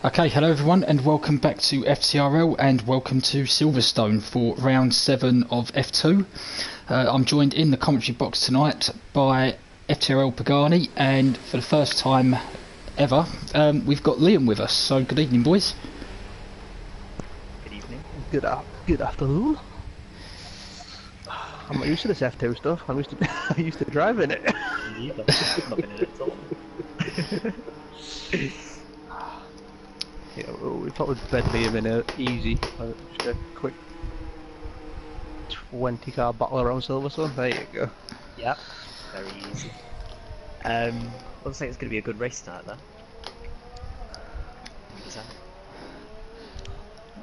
Okay, hello everyone and welcome back to FTRL and welcome to Silverstone for round 7 of F2. I'm joined in the commentary box tonight by FTRL Pagani, and for the first time ever we've got Liam with us, so good evening boys. Good evening. Good afternoon. I'm not used to this F2 stuff. I'm used to driving it. Me neither. I've not been in it at all. Yeah, we thought we'd bed Liam in a easy, just a quick 20-car battle around Silverstone. There you go. Yep, very easy. Looks like it's going to be a good race tonight, though.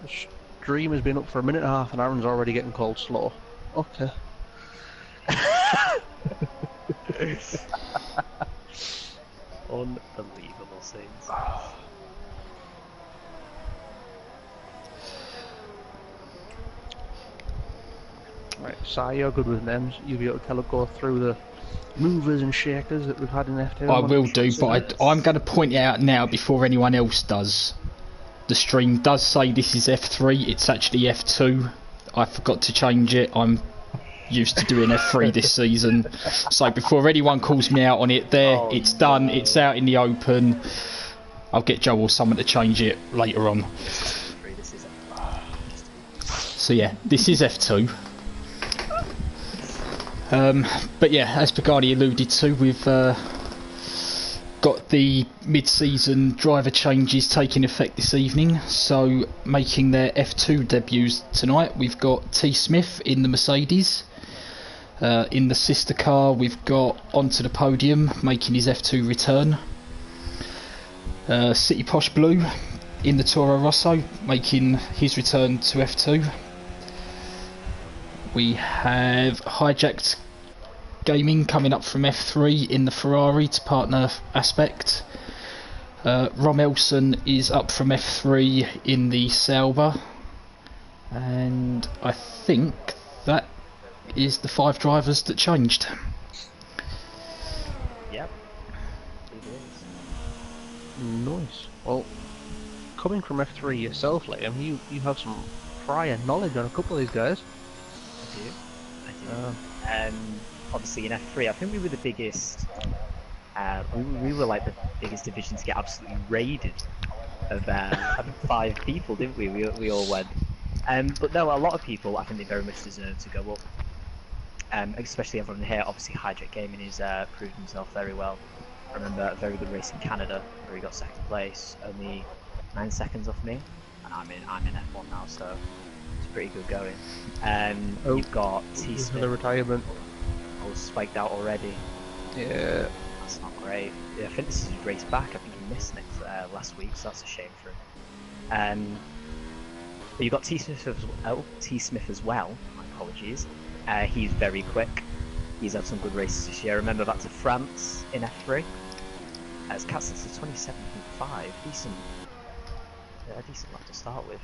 The stream has been up for a minute and a half, and Aaron's already getting called slow. Okay. Unbelievable scenes. Right, Si, you're good with names. You'll be able to go through the movers and shakers that we've had in F2. I will do, but I'm going to point it out now before anyone else does. The stream does say this is F3, it's actually F2. I forgot to change it. I'm used to doing F3 this season, so before anyone calls me out on it, it's done, it's out in the open. I'll get Joe or someone to change it later on. So yeah, this is F2. But yeah, as Pagani alluded to, we've got the mid-season driver changes taking effect this evening, so making their F2 debuts tonight we've got T. Smith in the Mercedes. In the sister car we've got onto the podium making his F2 return, City Posh Blue in the Toro Rosso making his return to F2. We have Hijacked Gaming coming up from F3 in the Ferrari to partner Aspect. Rom Elson is up from F3 in the Sauber. And I think that is the 5 drivers that changed. Yep. Nice. Well, coming from F3 yourself, Liam, you have some prior knowledge on a couple of these guys. I do. Obviously in F3, I think we were the biggest. We were like the biggest division to get absolutely raided of 5 people, didn't we? We all went. But no, a lot of people, I think they very much deserve to go up. Especially everyone here. Obviously, Hijack Gaming has proved himself very well. I remember a very good race in Canada where he got 2nd place, only 9 seconds off me, and I'm in F1 now, so it's pretty good going. You've got T. Smith. The retirement. Oh, spiked out already. Yeah. That's not great. Yeah, I think this is his race back. I think he missed last week, so that's a shame for him. But you've got T. Smith as well. My apologies. He's very quick. He's had some good races this year. I remember back to France in F3. It's Cats to 27.5. Decent lap to start with.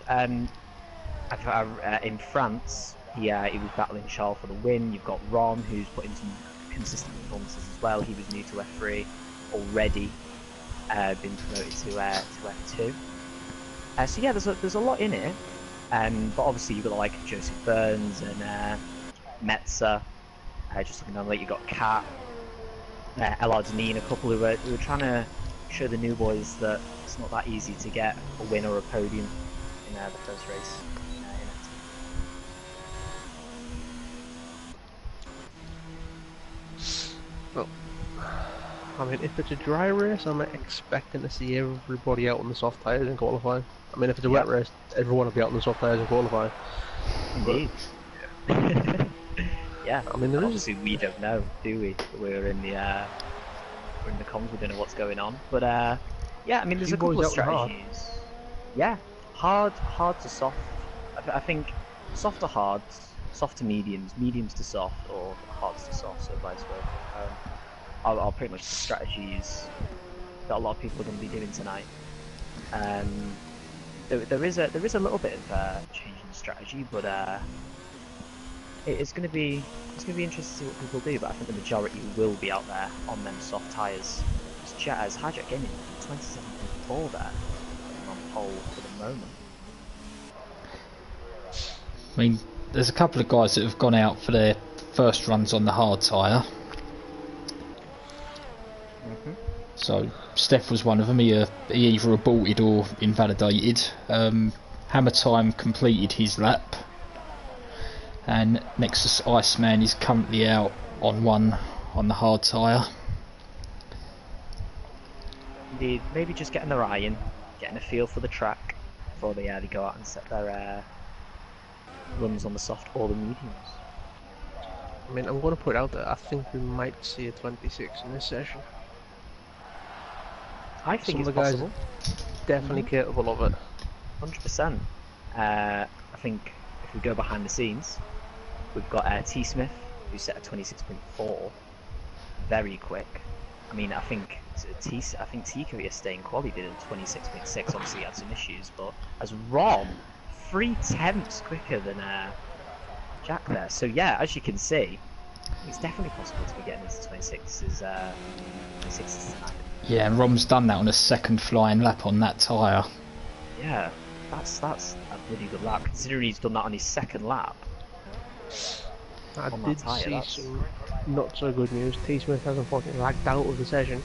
In France, he was battling Charles for the win. You've got Ron, who's put in some consistent performances as well. He was new to F3 already, been promoted to F2. So yeah, there's a lot in it. But obviously you've got like Joseph Burns and Metzer. Just looking down, like you've got Kat, Ellard Deneen, a couple who were trying to show the new boys that it's not that easy to get a win or a podium in the first race. Well, I mean, if it's a dry race, I'm expecting to see everybody out on the soft tyres in qualifying. I mean, if it's a wet race, everyone will be out on the soft tyres in qualifying. Indeed. Yeah. I mean, obviously we don't know, do we? We're in the comms. We don't know what's going on. But yeah, I mean, there's a couple of strategies. Yeah, hard to soft. I think soft to hard, soft to mediums, mediums to soft, or hards to soft, so vice versa. Are pretty much the strategies that a lot of people are going to be doing tonight. There is a little bit of change in strategy, but it's going to be interesting to see what people do. But I think the majority will be out there on them soft tyres. As Hijack Gaming 27.4 there, pole for the moment. I mean, there's a couple of guys that have gone out for their first runs on the hard tyre. So Steph was one of them. He either aborted or invalidated. Hammer Time completed his lap, and Nexus Iceman is currently out on one on the hard tyre. Indeed, maybe just getting their eye in, getting a feel for the track before they go out and set their runs on the soft or the mediums. I mean, I'm going to put it out there. I think we might see a 26 in this session. I think Some it's of the guys possible. definitely capable of it. 100%. I think if we go behind the scenes, we've got T Smith, who set a 26.4, very quick. I mean, I think Tika is staying quali did a 26.6. Obviously, he had some issues, but as Rom, 3/10 quicker than Jack there. So yeah, as you can see, it's definitely possible to be getting into 26s tonight. Yeah, and Rom's done that on a second flying lap on that tyre. Yeah, that's a bloody good lap, considering he's done that on his second lap. I on did that tyre, see that's... some not so good news. T Smith has unfortunately lagged out of the session.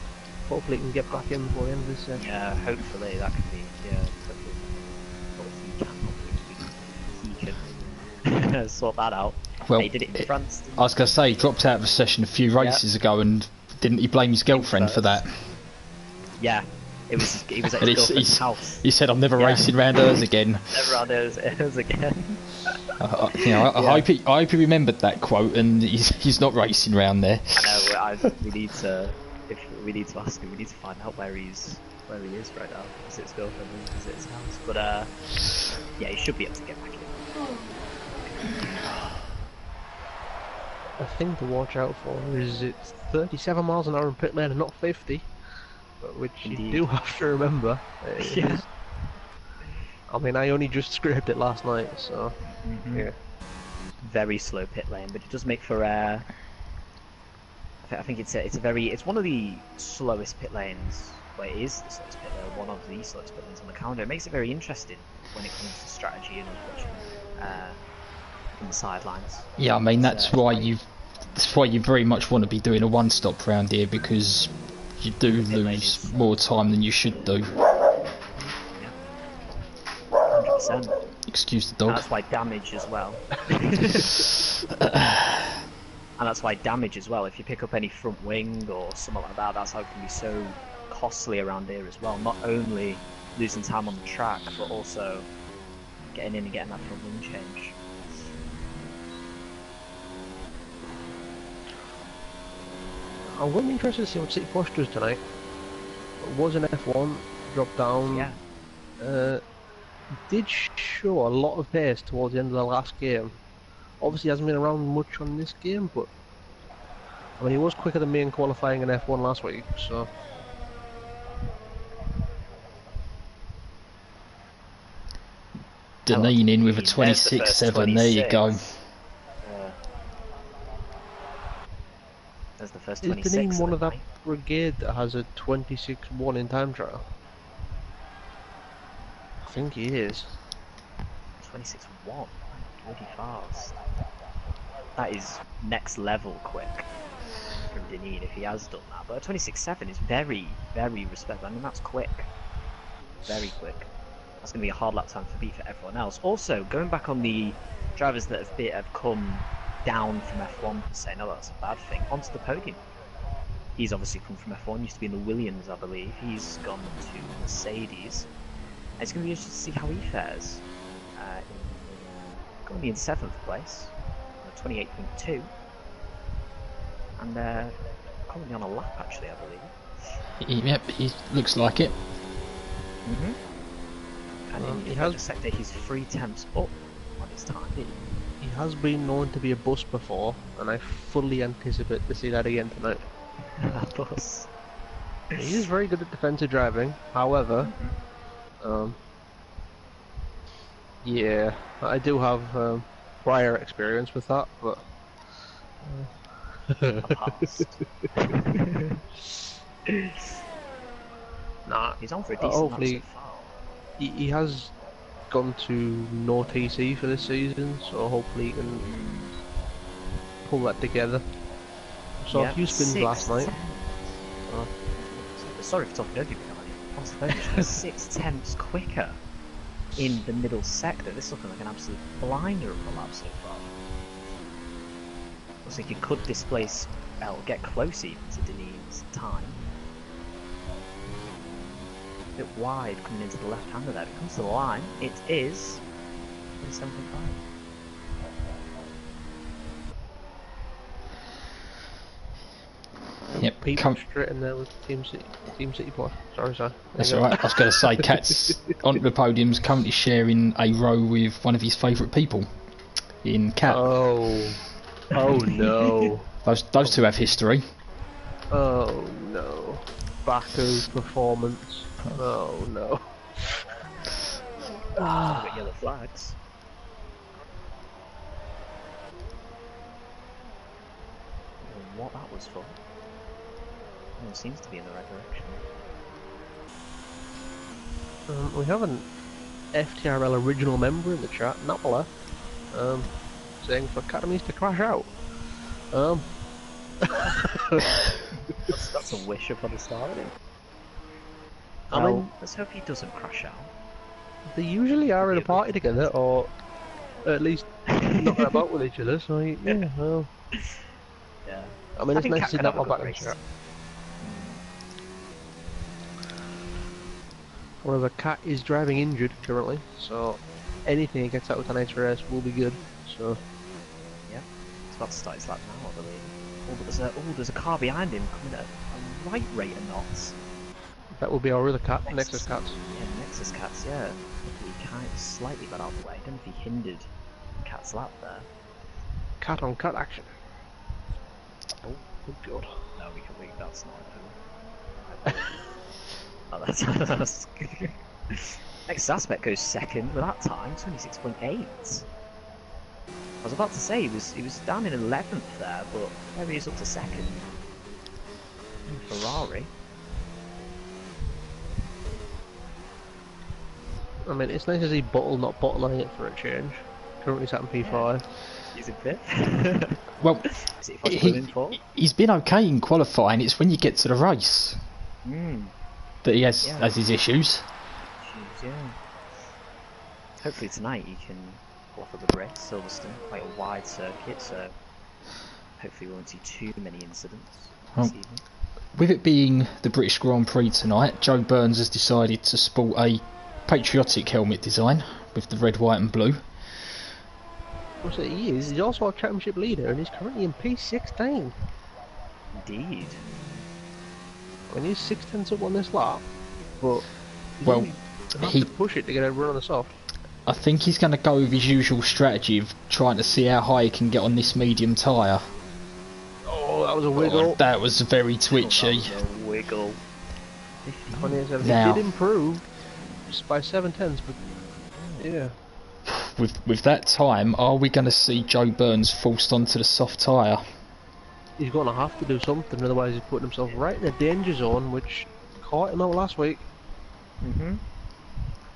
Hopefully he can get back in before the end of this session. Yeah, hopefully that can be, hopefully he can sort that out. Well, He did it in France. I was going to say, he dropped out of a session a few races ago, and didn't he blame his girlfriend for that? Yeah, he was at his And girlfriend's house. he said, "I'm never racing round hers again." Never around hers again. I hope he remembered that quote, and he's not racing round there. I know. We need to ask him. We need to find out where he is right now. Is it his girlfriend? Is it his house? But yeah, he should be able to get back in. The thing to watch out for is it's 37 miles an hour in pit lane and not 50, which Indeed. you do have to remember. Yeah. I mean, I only just scraped it last night, so yeah. Very slow pit lane, but it does make for I think it's one of the slowest pit lanes. Well, it is the slowest pit lane, one of the slowest pit lanes on the calendar. It makes it very interesting when it comes to strategy and watching from the sidelines. Yeah, I mean that's why you very much want to be doing a one-stop round here, because you do lose more time than you should do. 100%. Excuse the dog. And that's why damage as well. And that's why damage as well. If you pick up any front wing or something like that, that's how it can be so costly around here as well. Not only losing time on the track, but also getting in and getting that front wing change. I'm going to be interested to see what City Porsche does tonight. It was an F1, dropped down. Yeah. Did show a lot of pace towards the end of the last game. Obviously hasn't been around much on this game, but I mean he was quicker than me in qualifying in F1 last week, so Deneen in with a 26.7, there you go. There's the first is 26. Deneen one of that brigade that has a 26.1 in time trial? I think he is. 26.1. Bloody fast. That is next level quick from Deneen if he has done that. But a 26.7 is very, very respectable. I mean, that's quick. Very quick. That's going to be a hard lap time to beat for everyone else. Also, going back on the drivers that have come down from F1 per se, no, that's a bad thing, onto the podium. He's obviously come from F1, used to be in the Williams, I believe. He's gone to Mercedes. And it's going to be interesting to see how he fares. Going to be in 7th place, 28.2, and currently on a lap actually, I believe. Yep, he looks like it. And he has the sector, he's 3/10 up on his time. He has been known to be a bus before, and I fully anticipate to see that again tonight. Bus. He is very good at defensive driving, however, yeah, I do have prior experience with that, but Nah, he's on for a decent hopefully, lap so far. he has gone to no TC for this season, so hopefully he can pull that together. So a few spins last night. Sorry for talking over you, guys. 6/10 quicker in the middle sector. This is looking like an absolute blinder of a lap so far. Looks like he could displace, well, get close even to Deneen's time. A bit wide coming into the left-hander there. If it comes to the line, it is 27.5. Yep, Pete straight in there with Team City boy. Sorry. That's alright. I was going to say, Cat's on the podium's currently sharing a row with one of his favourite people in Cat. Oh no. Those two have history. Oh no. Baku's performance. Oh no. Got yellow flags. I don't know what that was for. It seems to be in the right direction. We have an FTRL original member in the chat, Napala, saying for academies to crash out. That's a wish upon a star, isn't it? I mean, let's hope he doesn't crash out. They usually are in a party together, or at least knocking about with each other, so yeah, well. Yeah. I mean, it's think nice to see Cat could have Napala a back good in the race. chat. However, Cat is driving injured currently, so anything he gets out with an HRS will be good. So Yeah. It's about to start his lap now, I believe. Oh, but there's a car behind him coming at a right rate of knots. that will be our other Cat, Nexus Cats. Yeah, Nexus Cats, yeah. Hopefully he kind of slightly got out of the way. I don't know if he hindered Cat's lap there. Cat on Cat action. Oh, Good God. no, we can leave. That's not a oh, that's good. Next Aspect goes second with that time, 26.8. I was about to say he was down in 11th there, but maybe he's up to second. Ferrari. I mean, it's nice to see Bottle not bottling it for a change. Currently sat in P5. He's in fifth. Well, Is it if I for? he's been okay in qualifying. It's when you get to the race that he has his issues. Yeah. Hopefully tonight he can pull off a good race. Silverstone, quite a wide circuit, so hopefully we won't see too many incidents this evening. With it being the British Grand Prix tonight, Joe Burns has decided to sport a patriotic helmet design with the red, white and blue. What's it he is? He's also our championship leader and he's currently in P16. Indeed. And he's 6/10 up on this lap, but Well, he to push it to get a run on the soft. I think he's going to go with his usual strategy of trying to see how high he can get on this medium tyre. Oh, that was a wiggle. That was very twitchy. That was a wiggle. 27. He Now- did improve just by 7/10, but yeah. With that time, are we going to see Joe Burns forced onto the soft tyre? He's going to have to do something, otherwise he's putting himself right in a danger zone, which caught him out last week.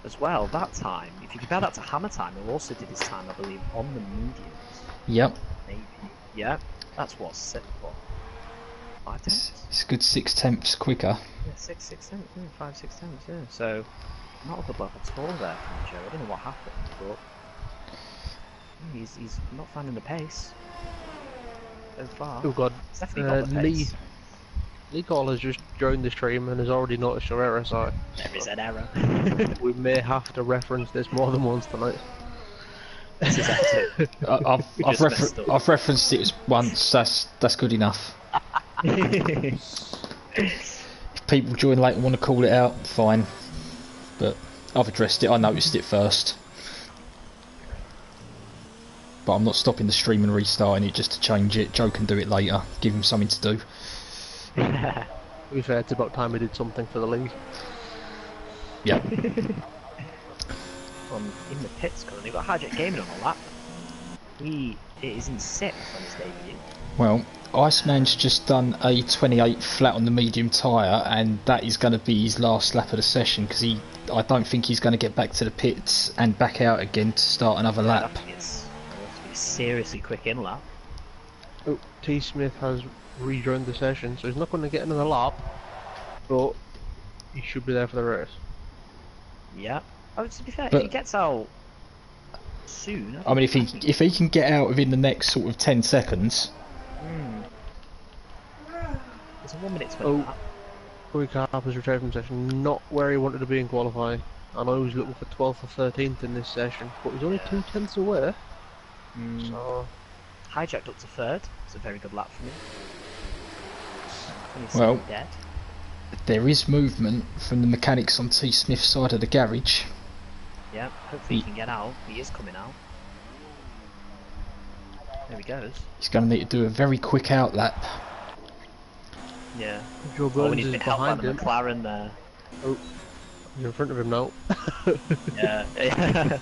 As well, that time, if you compare that to Hammer time, who also did his time, I believe, on the mediums. Yep. Maybe. Yeah. That's what, 5 tenths? It's a good 6/10 quicker. Yeah, 6 tenths, 5, 6 tenths, yeah. So, not a good lap at all there from Joe. I don't know what happened, but he's not finding the pace so far. Oh god, He's definitely got the pace. Lee Cole has just joined the stream and has already noticed your error, so There is an error. we may have to reference this more than once tonight. This is F2. I've referenced it once. That's good enough. If people join late and want to call it out, fine. But I've addressed it. I noticed it first. But I'm not stopping the stream and restarting it just to change it. Joe can do it later. Give him something to do. To be fair, it's about time we did something for the league. Yeah. In the pits currently, we've got Hijack Gaming on the lap. He is in 6th on his debut. Well, Iceman's just done a 28 flat on the medium tyre, and that is going to be his last lap of the session because I don't think he's going to get back to the pits and back out again to start another lap. It's a seriously quick in lap. Oh, T. Smith has rejoined the session, so he's not going to get another lap, but he should be there for the race. Yeah. Oh, to be fair, But- if he gets out soon. I mean, if he can get out within the next sort of 10 seconds. It's a 1 minute 20 Oh. lap. Corey Carper's retired from the session, not where he wanted to be in qualifying. I know he was looking for 12th or 13th in this session, but he's only 2/10 away. So Hijacked up to third. It's a very good lap for me. Well- Dead. There is movement from the mechanics on T. Smith's side of the garage. Yeah, hopefully he can get out. He is coming out. There he goes. He's going to need to do a very quick out lap. Yeah. Joe Oh, Burns and he's is been helped by behind the him. McLaren there. He's in front of him now. Yeah.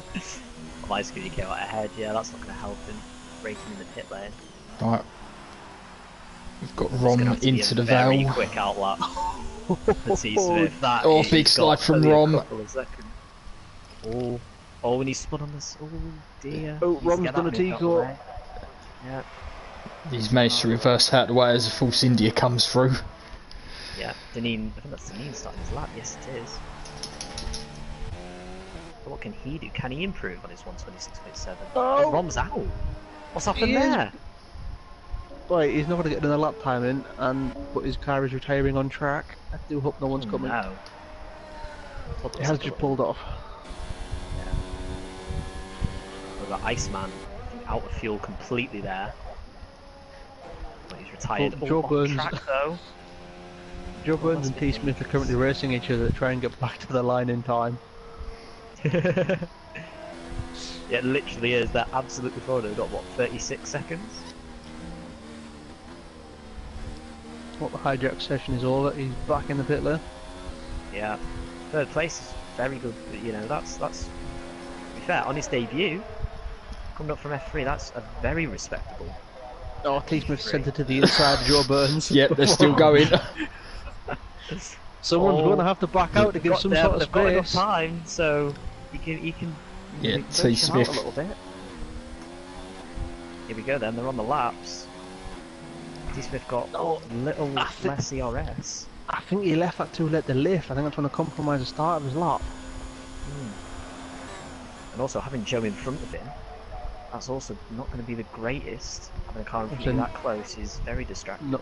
My scooter came out ahead. Yeah, that's not going to help him. Breaking in the pit lane. Right. We've got It's gonna Rom have to be into a the very valve. quick out lap. For T. Smith. That Oh, is big got slide from only a Rom. couple of seconds. Oh, and he spun on this. Oh dear. Oh, Needs to Rom's get done that a moved out the T-core. way. Yeah. He's managed to reverse out the way as the Force India comes through. Yeah, Deneen, I think that's Deneen starting his lap. Yes, it is. But what can he do? Can he improve on his 126.7? Oh! Rom's out. What's happened He is- there? Right, he's not going to get another lap time in, but his car is retiring on track. I do hope no one's coming. No. It has just pulled off. We've got Iceman out of fuel completely there. But he's retired. Well, Joe on Burns- track though. Joe Burns and T. Smith are currently racing each other to try and get back to the line in time. Yeah, it literally is. They're absolutely forward. They've got what, 36 seconds? Well, the hijack session is over. He's back in the pit lane. Yeah. Third place is very good. You know, that's to be fair, on his debut, coming up from F3, that's a very respectable. Oh, T. Smith sent it to the inside. Joe Burns. Yep, they're still going. Someone's Oh. going to have to back out to give Got some there, sort but of they've got enough space. time, so he can. Yeah, make T. them out Smith. a little bit. Here we go then. They're on the laps. T. Smith got Oh, little I think- less ERS. I think he left that too late to lift. I think that's going to compromise the start of his lap. And also having Joe in front of him, that's also not going to be the greatest. Having a car in front of you that close is very distracting.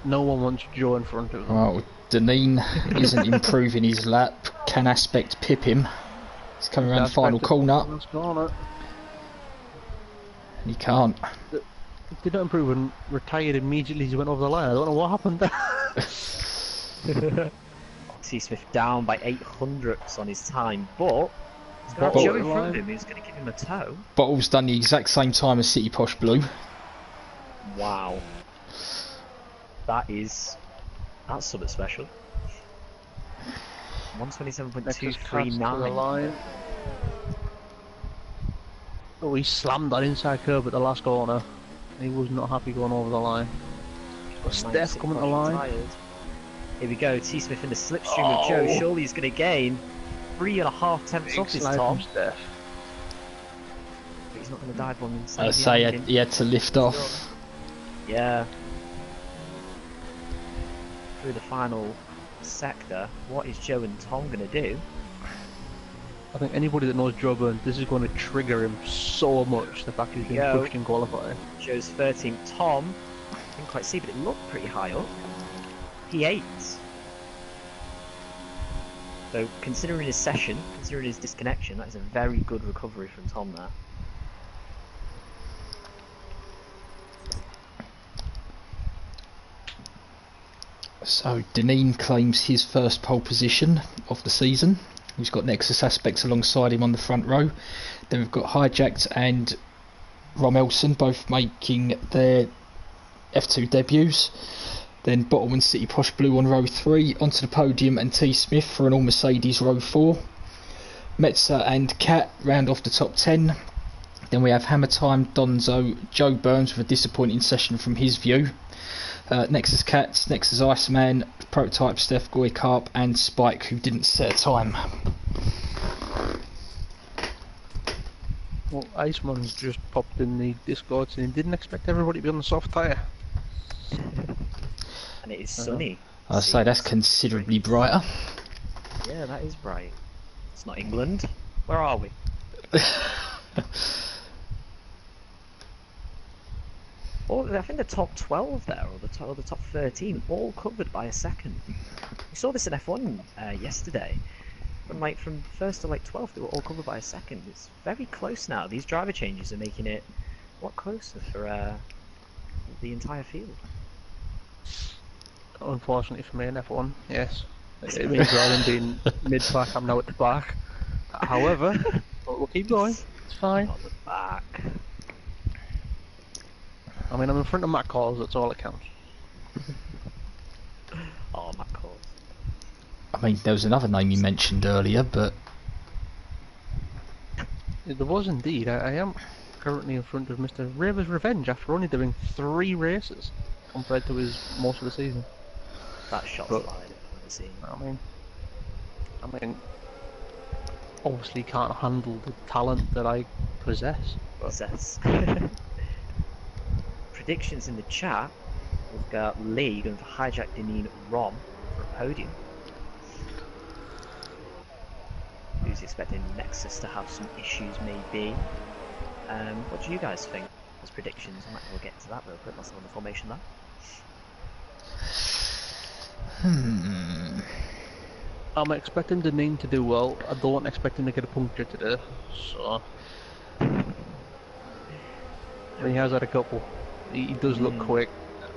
No one wants Joe in front of him. Well, Deneen isn't improving his lap. Can Aspect pip him? He's coming around the final corner, Let's go on it. and he can't. Did not improve and retired immediately as he went over the line. I don't know what happened there. T. Smith down by 800ths on his time, but he's got Bottle- Joe in front of him who's going to give him a tow. Bottle's done the exact same time as City Posh Blue. Wow. That's something special. Next is Katz to the 127.239. line. Oh, he slammed that inside curb at the last corner. He was not happy going over the line. But Steph coming to the line. Here we go, T. Smith in the slipstream of Joe. Surely he's going to gain 3.5 tenths off his Slide top. from Steph. But he's not going to dive one I inside. say he had to lift off. Yeah. Through the final sector, what is Joe and Tom going to do? I think anybody that knows Joe Burns, this is going to trigger him so much, the fact he's been Yo. pushed in qualifying. Joe's 13th. Tom, didn't quite see, but it looked pretty high up. P8. So, considering his session, considering his disconnection, that is a very good recovery from Tom there. So Deneen claims his first pole position of the season. He's got Nexus Aspects alongside him on the front row. Then we've got Hijacked and Rom Elson both making their F2 debuts. Then Bottle and City Posh Blue on row 3. Onto the podium and T. Smith for an all Mercedes row 4. Metzer and Cat round off the top 10. Then we have Hammer Time, Donzo, Joe Burns with a disappointing session from his view. Nexus Cats, Nexus Iceman, Prototype Steph Goycarp, and Spike, who didn't set a time. Well, Iceman's just popped in the Discord and he didn't expect everybody to be on the soft tyre. And it is sunny. I'd say that's considerably brighter. Yeah, that is bright. It's not England. Where are we? Oh, I think the top 12 there, or the top 13, all covered by a second. We saw this in F1 yesterday. From first to 12th, they were all covered by a second. It's very close now. These driver changes are making it a lot closer for the entire field. Unfortunately for me in F1, yes. It means rather than being mid-pack, I'm now at the back. However, we'll keep going. It's fine. Not the back. I mean, I'm in front of Matt Calls, that's all that counts. Oh, Matt Calls. I mean, there was another name you mentioned earlier, but... There was indeed. I am currently in front of Mr. Raver's Revenge after only doing 3 races compared to his most of the season. That shot's But, wide, I've never seen. I mean, obviously can't handle the talent that I possess. But Possess. Predictions in the chat. We've got Lee going for Hijack, Deneen, Rom for a podium. Who's expecting Nexus to have some issues, maybe. What do you guys think as predictions? I might as well get to that real quick. That's on the formation there. I'm expecting Deneen to do well. I don't expect him to get a puncture today, so... I mean, he has had a couple. He does look quick.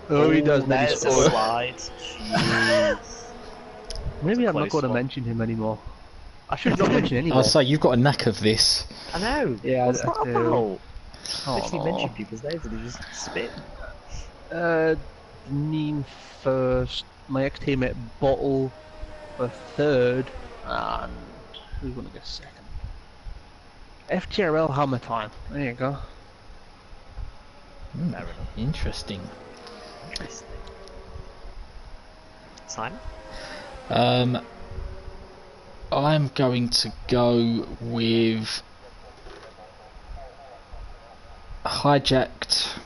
Oh, he does. There's a slide. Jeez. Maybe I'm not Close going to one. mention him anymore. I should not mention anyone. I'll say you've got a knack of this. I know. Yeah, What's I that do. about? Oh, Literally mention people's names and they just spit. Neen first, my ex-teammate Bottle for third, and who's going to get second? FTRL Hammer Time. There you go. Fair enough. Interesting. Interesting. Simon? I'm going to go with Hijacked,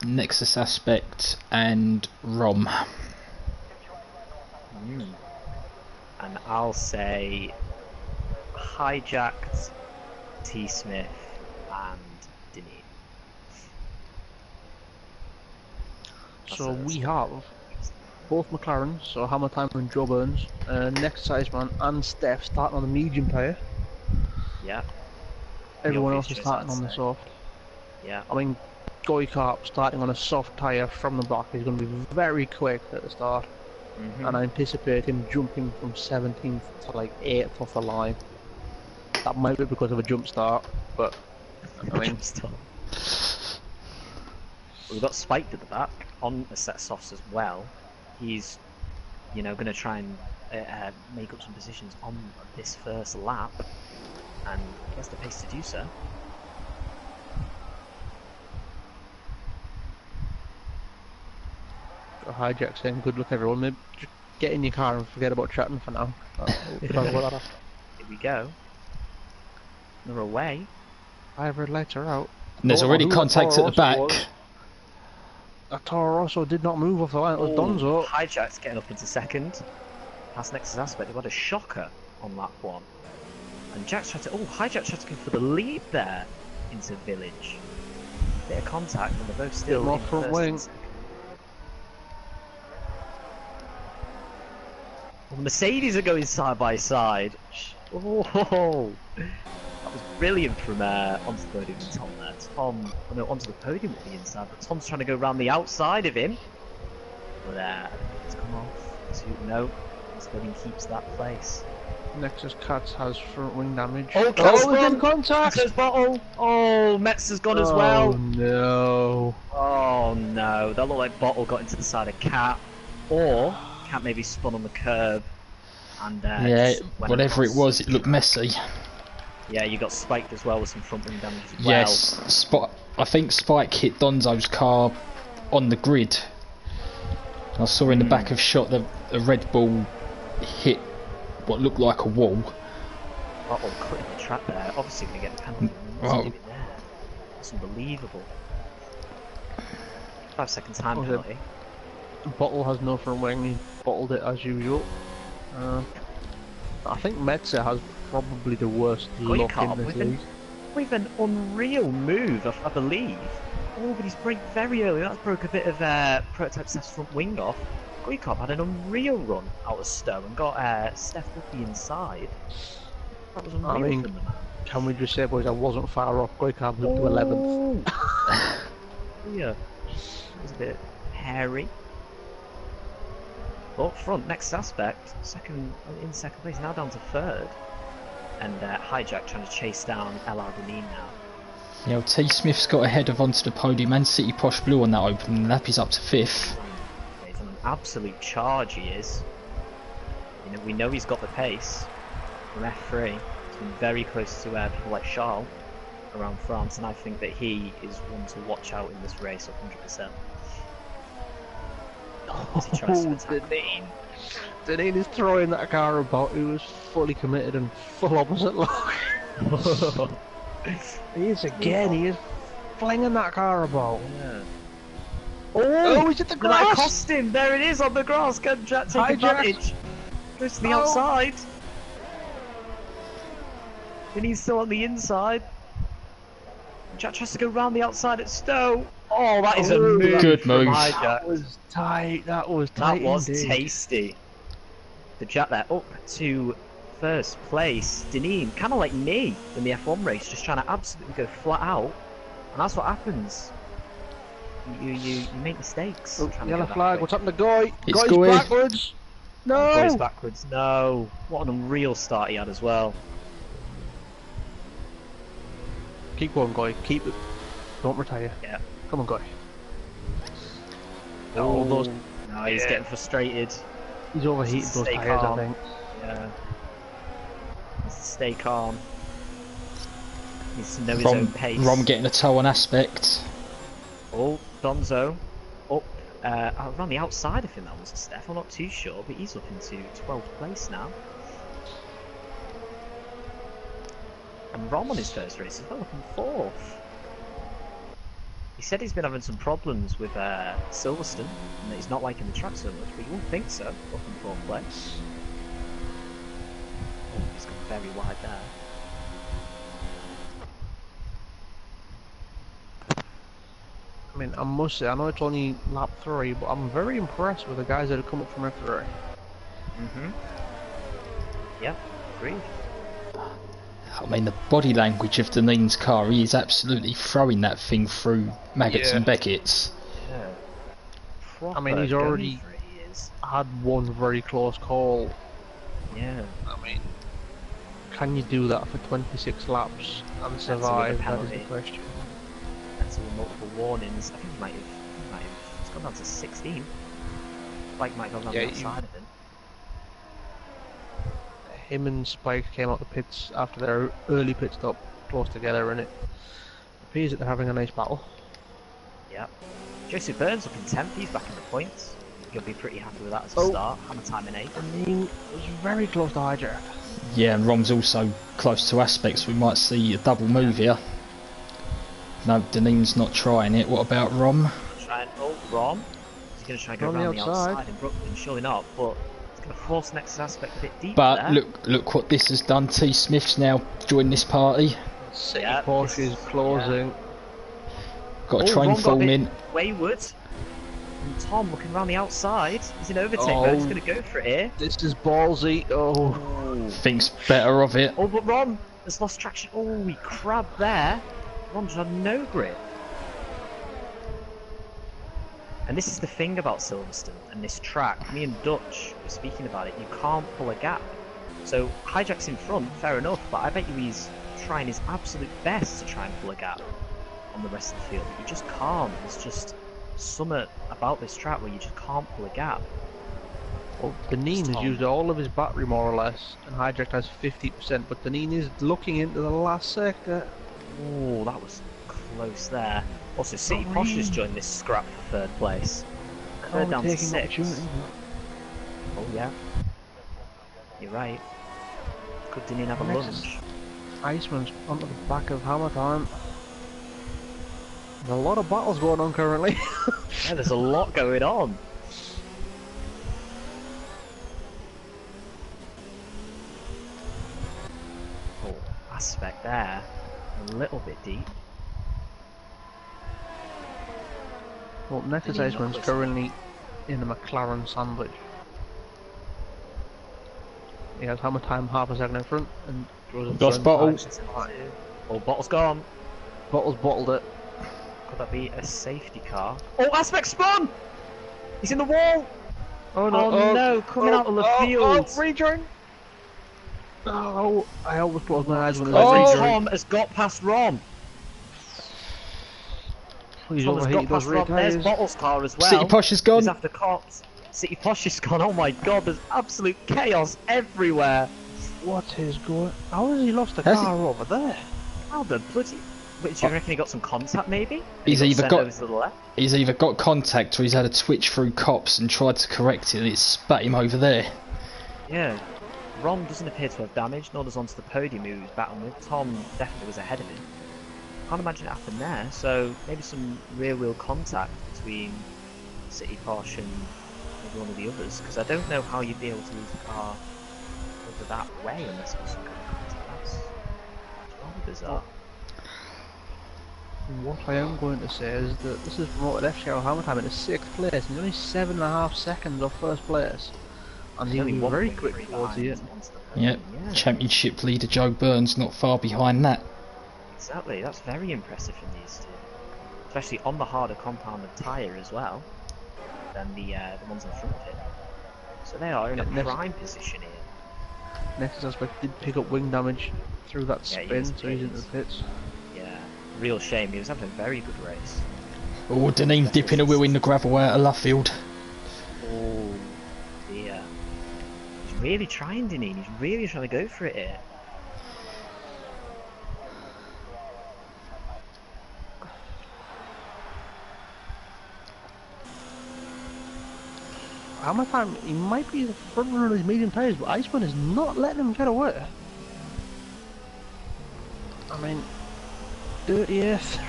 Nexus Aspect, and Rom. And I'll say Hijacked, T. Smith, and Deneen. So we have both McLarens, so Hammer Time and Joe Burns, Next Sizeman and Steph starting on the medium tyre. Yeah. Everyone else obvious is choice, starting I'd on the say. soft. Yeah. I mean, Goycarp starting on a soft tyre from the back is going to be very quick at the start. And I anticipate him jumping from 17th to 8th off the line. That might be because of a jump start, but I mean, We've got Spiked at the back on a set of softs as well. He's, going to try and make up some positions on this first lap, and he has the pace to do so. Hijack saying good luck everyone. Maybe just get in your car and forget about chatting for now. We'll talk about that. Here we go. They're away. Five red lights are out. And there's already contact at the back. Toro Rosso did not move off the line. It was Donzo. Hijack's getting up into second. Past Nexus Aspect. They've had a shocker on lap 1. And Jack's tried to. Hijack tried to go for the lead there into Village. Bit of contact, and they're both still more in front first wing. and second. Well, the Mercedes are going side by side. Oh, that was brilliant from onto the podium with Tom there. Onto the podium at the inside, but Tom's trying to go around the outside of him. But it's come off. No, this podium keeps that place. Nexus Cats has front wing damage. Oh, Cat's he's in gone! contact! Cat's bottle! Oh, Metz has gone as well! Oh no. Oh no, that looked like Bottle got into the side of Cat. Or Cat maybe spun on the curb and Yeah, just went whatever it across. was, it looked messy. Yeah, you got spiked as well with some front wing damage as well. Yes, I think Spike hit Donzo's car on the grid. I saw in the back of shot the Red Bull hit what looked like a wall. Oh, cutting the track there. Obviously going to get a penalty. Oh. There. That's unbelievable. 5 second time Okay. penalty. Bottle has no front wing, he bottled it as usual. I think Metzer has probably the worst luck in this league. With an unreal move, I believe. Oh, but he's braked very early. That broke a bit of Prototype Steph's front wing off. Goikop had an unreal run out of Stowe and got Steph up the inside. That was unreal. I mean, from the man. can we just say, boys, I wasn't far off. Goikop was up to 11th. Yeah, it was a bit hairy. But up front, next aspect, in second place, now down to third. And Hijack trying to chase down LR Deneen now. Yeah, well, T Smith's got ahead of onto the podium and City Posh Blue on that opening lap. He's up to 5th. He's on an absolute charge, he is. You know, we know he's got the pace from F3. He's been very close to people like Charles around France, and I think that he is one to watch out in this race 100%. As he tries to attack. Deneen is throwing that car about. He was fully committed and full opposite lock. He is again, he is flinging that car about. Yeah. Oh, he's at the grass! That cost him! There it is on the grass! Can Jack take advantage? Goes to the outside. And he's still on the inside. Jack tries to go round the outside at Stowe. Oh, that is a move. Good move. That was tight. That was tight. That was indeed. tasty. The Jack there up to first place. Deneen, kind of like me in the F1 race, just trying to absolutely go flat out. And that's what happens. You make mistakes. Oh, trying to yellow go flag. that What's quick. happened to Goy? It's Goy's Goy. backwards. No. Goes backwards. No. What an unreal start he had as well. Keep going, Goy. Keep it. Don't retire. Yeah. Come on, Goy. Oh, those. No, he's getting frustrated. He's overheated those Stay tires, calm. I think. Yeah. Needs to stay calm. Needs to know his own pace. Rom getting a toe on aspect. Oh, Donzo up around the outside. I think that was Steph. I'm not too sure, but he's up into 12th place now. And Rom on his first race as well, up in 4th. He said he's been having some problems with Silverstone, and that he's not liking the track so much, but you wouldn't think so, up in 4th place. Oh, he's gone very wide there. I mean, I must say, I know it's only lap 3, but I'm very impressed with the guys that have come up from F3. Yeah, agreed. I mean, the body language of Deneen's car, he is absolutely throwing that thing through Maggots and Beckett's. Yeah. I mean, he's already had one very close call. Yeah. I mean, can you do that for 26 laps and survive? That is the question. That's all multiple warnings. I think he might have. It's gone down to 16. Bike might have gone down the outside of him. Him and Spike came out the pits after their early pit stop close together, and it appears that they're having a nice battle. Yep. Joseph Burns up in 10th, he's back in the points. You'll be pretty happy with that as a start. Hammer time in 8th. I mean, it was very close to hijack. Yeah, and Rom's also close to aspects. We might see a double move here. No, Deneen's not trying it. What about Rom? Rom? He's going to try and go On around the the outside. outside in Brooklyn, surely not, but he's going to force next aspect a bit deeper But there. look what this has done. T Smith's now joined this party. Yeah, Porsche is closing. Got a train Ron got a forming. bit wayward. And Tom looking around the outside. He's in overtake mode. He's going to go for it here. This is ballsy. Oh. Thinks better of it. Oh, but Ron has lost traction. Oh, he crabbed there. Ron just had no grip. And this is the thing about Silverstone and this track. Me and Dutch were speaking about it. You can't pull a gap. So Hijack's in front, fair enough, but I bet you he's trying his absolute best to try and pull a gap on the rest of the field. But you just can't. There's just something about this track where you just can't pull a gap. Well, Deneen has used all of his battery more or less, and Hijack has 50%, but Deneen is looking into the last sector. Oh, that was close there. Also, City Posh has joined this scrap for third place. They're down to 6. Oh yeah, you're right. Could Deneen have a lunge? Iceman's onto the back of Hammer Time. There's a lot of battles going on currently. Yeah, there's a lot going on. Oh, aspect there. A little bit deep. Well, Nexus Iceman's currently in a McLaren sandwich. He has Hammer Time half a second in front and Lost Bottle. Oh, Bottle's gone. Bottle's bottled it. Could that be a safety car? Oh, Aspect spun! He's in the wall! Oh no, oh, no, coming out of the field! Oh, rejoin! Oh, I almost closed my eyes when Tom has got past Rom. He's Tom has got past Rom. There's Bottle's car as well. City Posh is gone. He's after cops. City Posh is gone. Oh my god, there's absolute chaos everywhere. What is going? How has he lost the car over there? How the bloody? Wait, do you reckon he got some contact maybe? He's either got contact or he's had a twitch through cops and tried to correct it and it spat him over there. Yeah. Rom doesn't appear to have damage, nor does onto the podium who he was battling with. Tom definitely was ahead of him. Can't imagine it happened there, so maybe some rear-wheel contact between City Posh and maybe one of the others, because I don't know how you'd be able to lose a car over that way unless it was some kind of contact. That's rather bizarre. What I am going to say is that this is promoted FTRL Hammer Time into 6th place. He's only 7.5 seconds off 1st place. And he'll be very quick towards the end. Yep, yeah. Championship leader Joe Burns not far behind that. Exactly, that's very impressive from these two. Especially on the harder compounded tyre as well than the ones in front of it. So they are in a prime position here. Next Aspect did pick up wing damage through that spin, so he's into the pits. Yeah, real shame, he was having a very good race. Oh, Deneen dipping a wheel in the gravel out of Luffield. Oh dear. He's really trying, Deneen, he's really trying to go for it here. Hammer Time, he might be the front runner of his medium tyres, but Iceman is not letting him get away. I mean, 30th.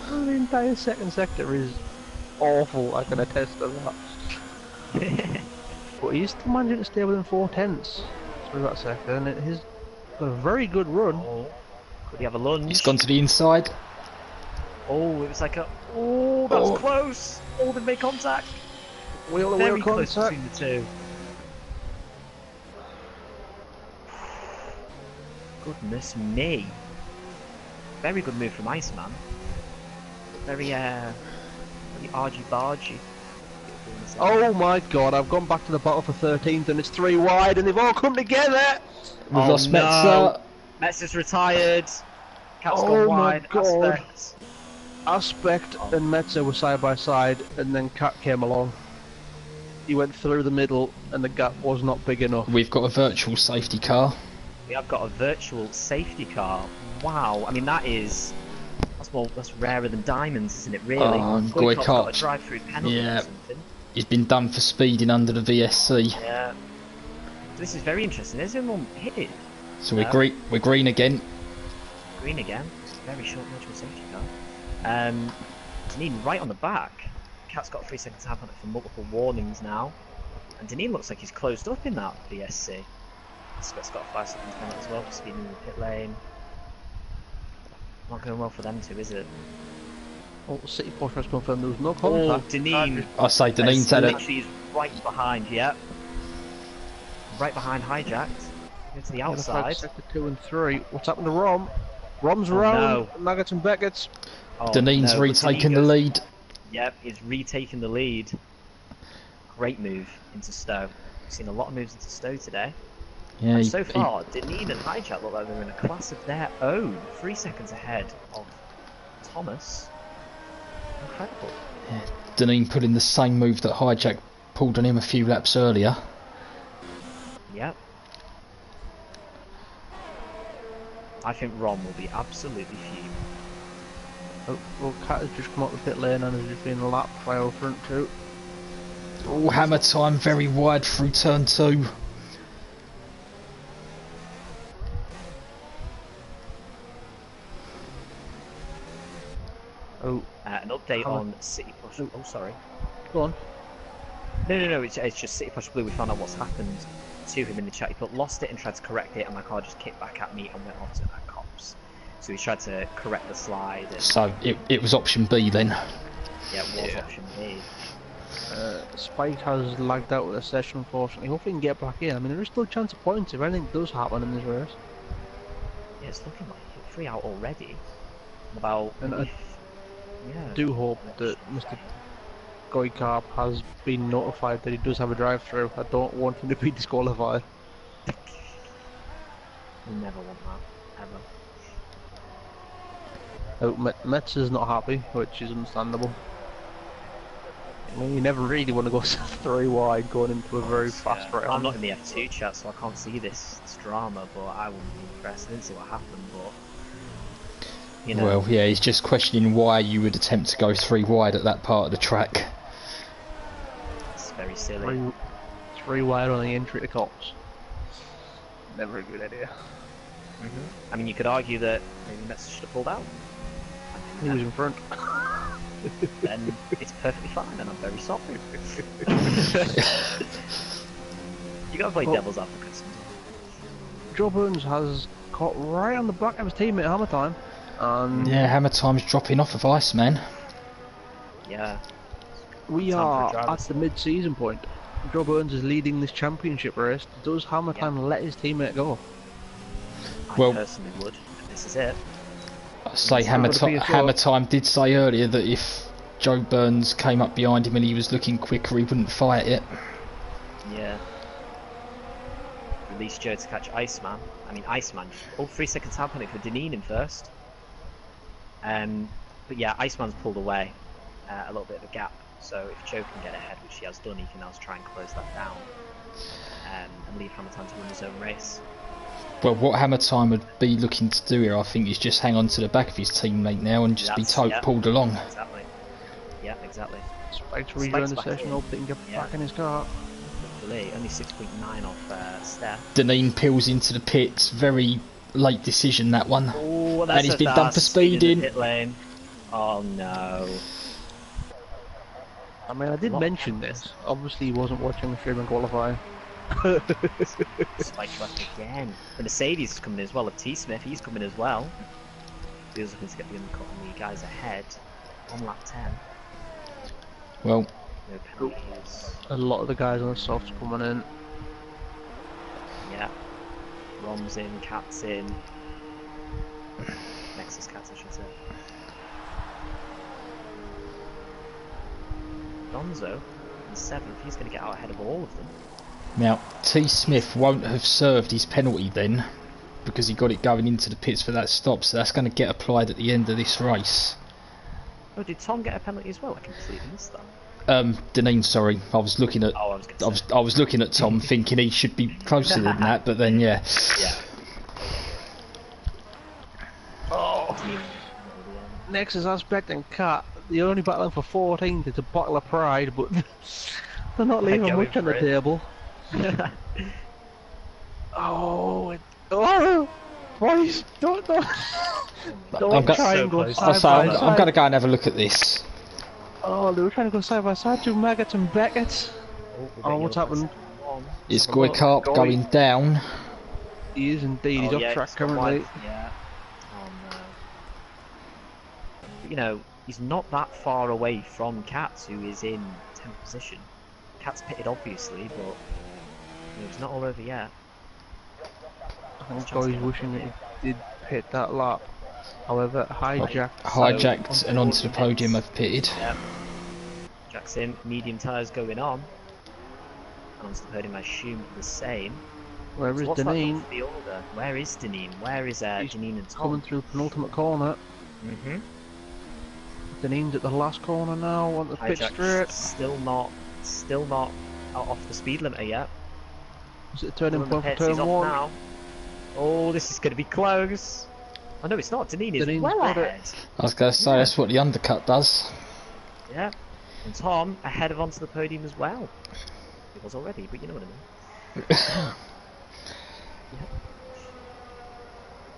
The entire second sector is awful, I can attest to that. But he's still managing to stay within 4 tenths through that sector, and he's got a very good run. Oh, could he have a lunge? He's gone to the inside. Oh, it was like a... Oh, that was close! Oh, they've made contact! Wheel-to-wheel close contact between the two. Goodness me. Very good move from Iceman. Very argy-bargy. Oh my god, I've gone back to the bottle for 13th and it's 3 wide and they've all come together! We've lost Metzer. Metzer's retired. Cat's oh gone wide. My god. Aspect and Metzer were side by side and then Cat came along. He went through the middle and the gap was not big enough. We've got a virtual safety car. We have got a virtual safety car. Wow, I mean that's rarer than diamonds, isn't it? Really? Goy got a drive-through penalty or something. He's been done for speeding under the VSC. Yeah. This is very interesting. There's anyone hit it? So we're green again. Green again. Very short virtual safety car. Deneen right on the back. Cat's got 3 seconds to have on it for multiple warnings now. And Deneen looks like he's closed up in that VSC. Aspect's got a 5 seconds penalty as well for speeding in the pit lane. Not going well for them two, is it? Oh, City Posh has confirmed there was no contact. Oh, Deneen. I say Deneen's had it. Literally right behind, yeah. Right behind Hijacked. Into the outside. Sector 2 and 3. What's happened to Rom? Rom's around. Nuggets and Beckett's. Oh, Deneen's retaking the lead. Yep, he's retaking the lead. Great move into Stowe. We've seen a lot of moves into Stowe today. Yeah, and so far, Deneen and Hijack look like they're in a class of their own. 3 seconds ahead of Thomas. Incredible. Yeah, Deneen put in the same move that Hijack pulled on him a few laps earlier. Yep. I think Ron will be absolutely fuming. Oh, well, Cat has just come up the pit lane and has just been lapped by our front two. Oh, hammer time, very wide through turn 2. Oh, An update on City Push. Oh, sorry. go on. No. It's just City Push Blue. We found out what's happened to him in the chat. He put lost it and tried to correct it, and my car just kicked back at me and went off to that cops. So he tried to correct the slide. And So it was option B then. yeah, it was option B. Spike has lagged out with the session, unfortunately. Hopefully he can get back in. I mean, there is still a chance of points if anything does happen in this race. Yeah, it's looking like you're 3 out already. About. And I yeah. do hope that Mr. Goikarp has been notified that he does have a drive-through. I don't want him to be disqualified. We never want that, ever. Oh, Metz is not happy, which is understandable. I mean, you never really want to go 3 wide going into a very fast round. I'm not in the F2 chat, so I can't see this drama, but I wouldn't be impressed. I didn't see what happened, but you know. Well, yeah, he's just questioning why you would attempt to go 3 wide at that part of the track. It's very silly. 3 wide on the entry to cops. Never a good idea. I mean, you could argue that maybe Metz should have pulled out. He was in front. Then it's perfectly fine, and I'm very sorry. You gotta play devil's advocate sometimes. Joe Burns has caught right on the back of his teammate Hammer Time. And Yeah, hammer time's dropping off of Iceman. Yeah. we Time for are drivers. at the mid-season point. Joe Burns is leading this championship race. Does Hammer Time let his teammate go? Well- I personally would. This is it. I say It's not gonna be a short- hammer time did say earlier that if Joe Burns came up behind him and he was looking quicker, he wouldn't fight it. Yeah. Release Joe to catch Iceman. I mean, Iceman. Oh, 3 seconds time penalty for Deneen in first. But yeah, Iceman's pulled away a little bit of a gap. So if Joe can get ahead, which he has done, he can now try and close that down and leave Hammer Time to win his own race. Well, what hammer time would be looking to do here, I think, is just hang on to the back of his teammate now and just be pulled along. Exactly. Yeah, exactly. Spike's rejoin the back session, in. hope they can get back in his car. Hopefully, only 6.9 off Steph. Deneen peels into the pits, very late decision that one. Oh, And he's been done for speeding. Pit lane. Oh no. I mean, I did mention this. Obviously, he wasn't watching the stream and qualifying. Spike left again. The Mercedes is coming as well. Of T Smith, he's coming as well. He was looking to get the undercut on the guys ahead on lap 10. Well, No penalties. A lot of the guys on the softs coming in. Yeah. Rom's in, Cat's in. Nexus Cats, I should say. Lonzo, in 7th, he's going to get out ahead of all of them. now, T Smith won't have served his penalty then, because he got it going into the pits for that stop, so that's going to get applied at the end of this race. Oh, did Tom get a penalty as well? I completely missed that. Deneen, sorry, I was looking at. Oh, I was looking at Tom, thinking he should be closer than that, but then yeah. Yeah. Oh, Nexus Aspect and Cat, the only battling for 14th. It's a bottle of pride, but they're not leaving going much on for the it. table. Oh, boys, don't I'm try go- and go close. side by I'm side. going to go and have a look at this. Oh, they were trying to go side by side, two Maggots and Beckett. Oh, what's happened? Is Have a look. Goikarp Goi. going down? He is indeed. He's off track currently. Yeah. Oh no. But, you know, he's not that far away from Cats, who is in 10th position. Cat's pitted, obviously, but you know, it's not all over yet. I think Goi's wishing that he did pit that lap. However, hijacked. Hijacked and onto the podium have pitted. Yep. Jack's in, medium tyres going on. And onto the podium, I assume the same. Where So is what's that Deneen? look for the order? Where is Deneen? Where is He's Deneen and Tom? Coming through penultimate corner. Mm-hmm. Deneen's at the last corner now on the pit straight. Still not out off the speed limiter yet. Is it a turning point for He's turn off 1? now. Oh, this is going to be close. Oh no, it's not. Deneen is Deneen's well got it. ahead. I was going to say, that's what the undercut does. Yeah. And Tom ahead of onto the podium as well. He was already, but you know what I mean. Yeah.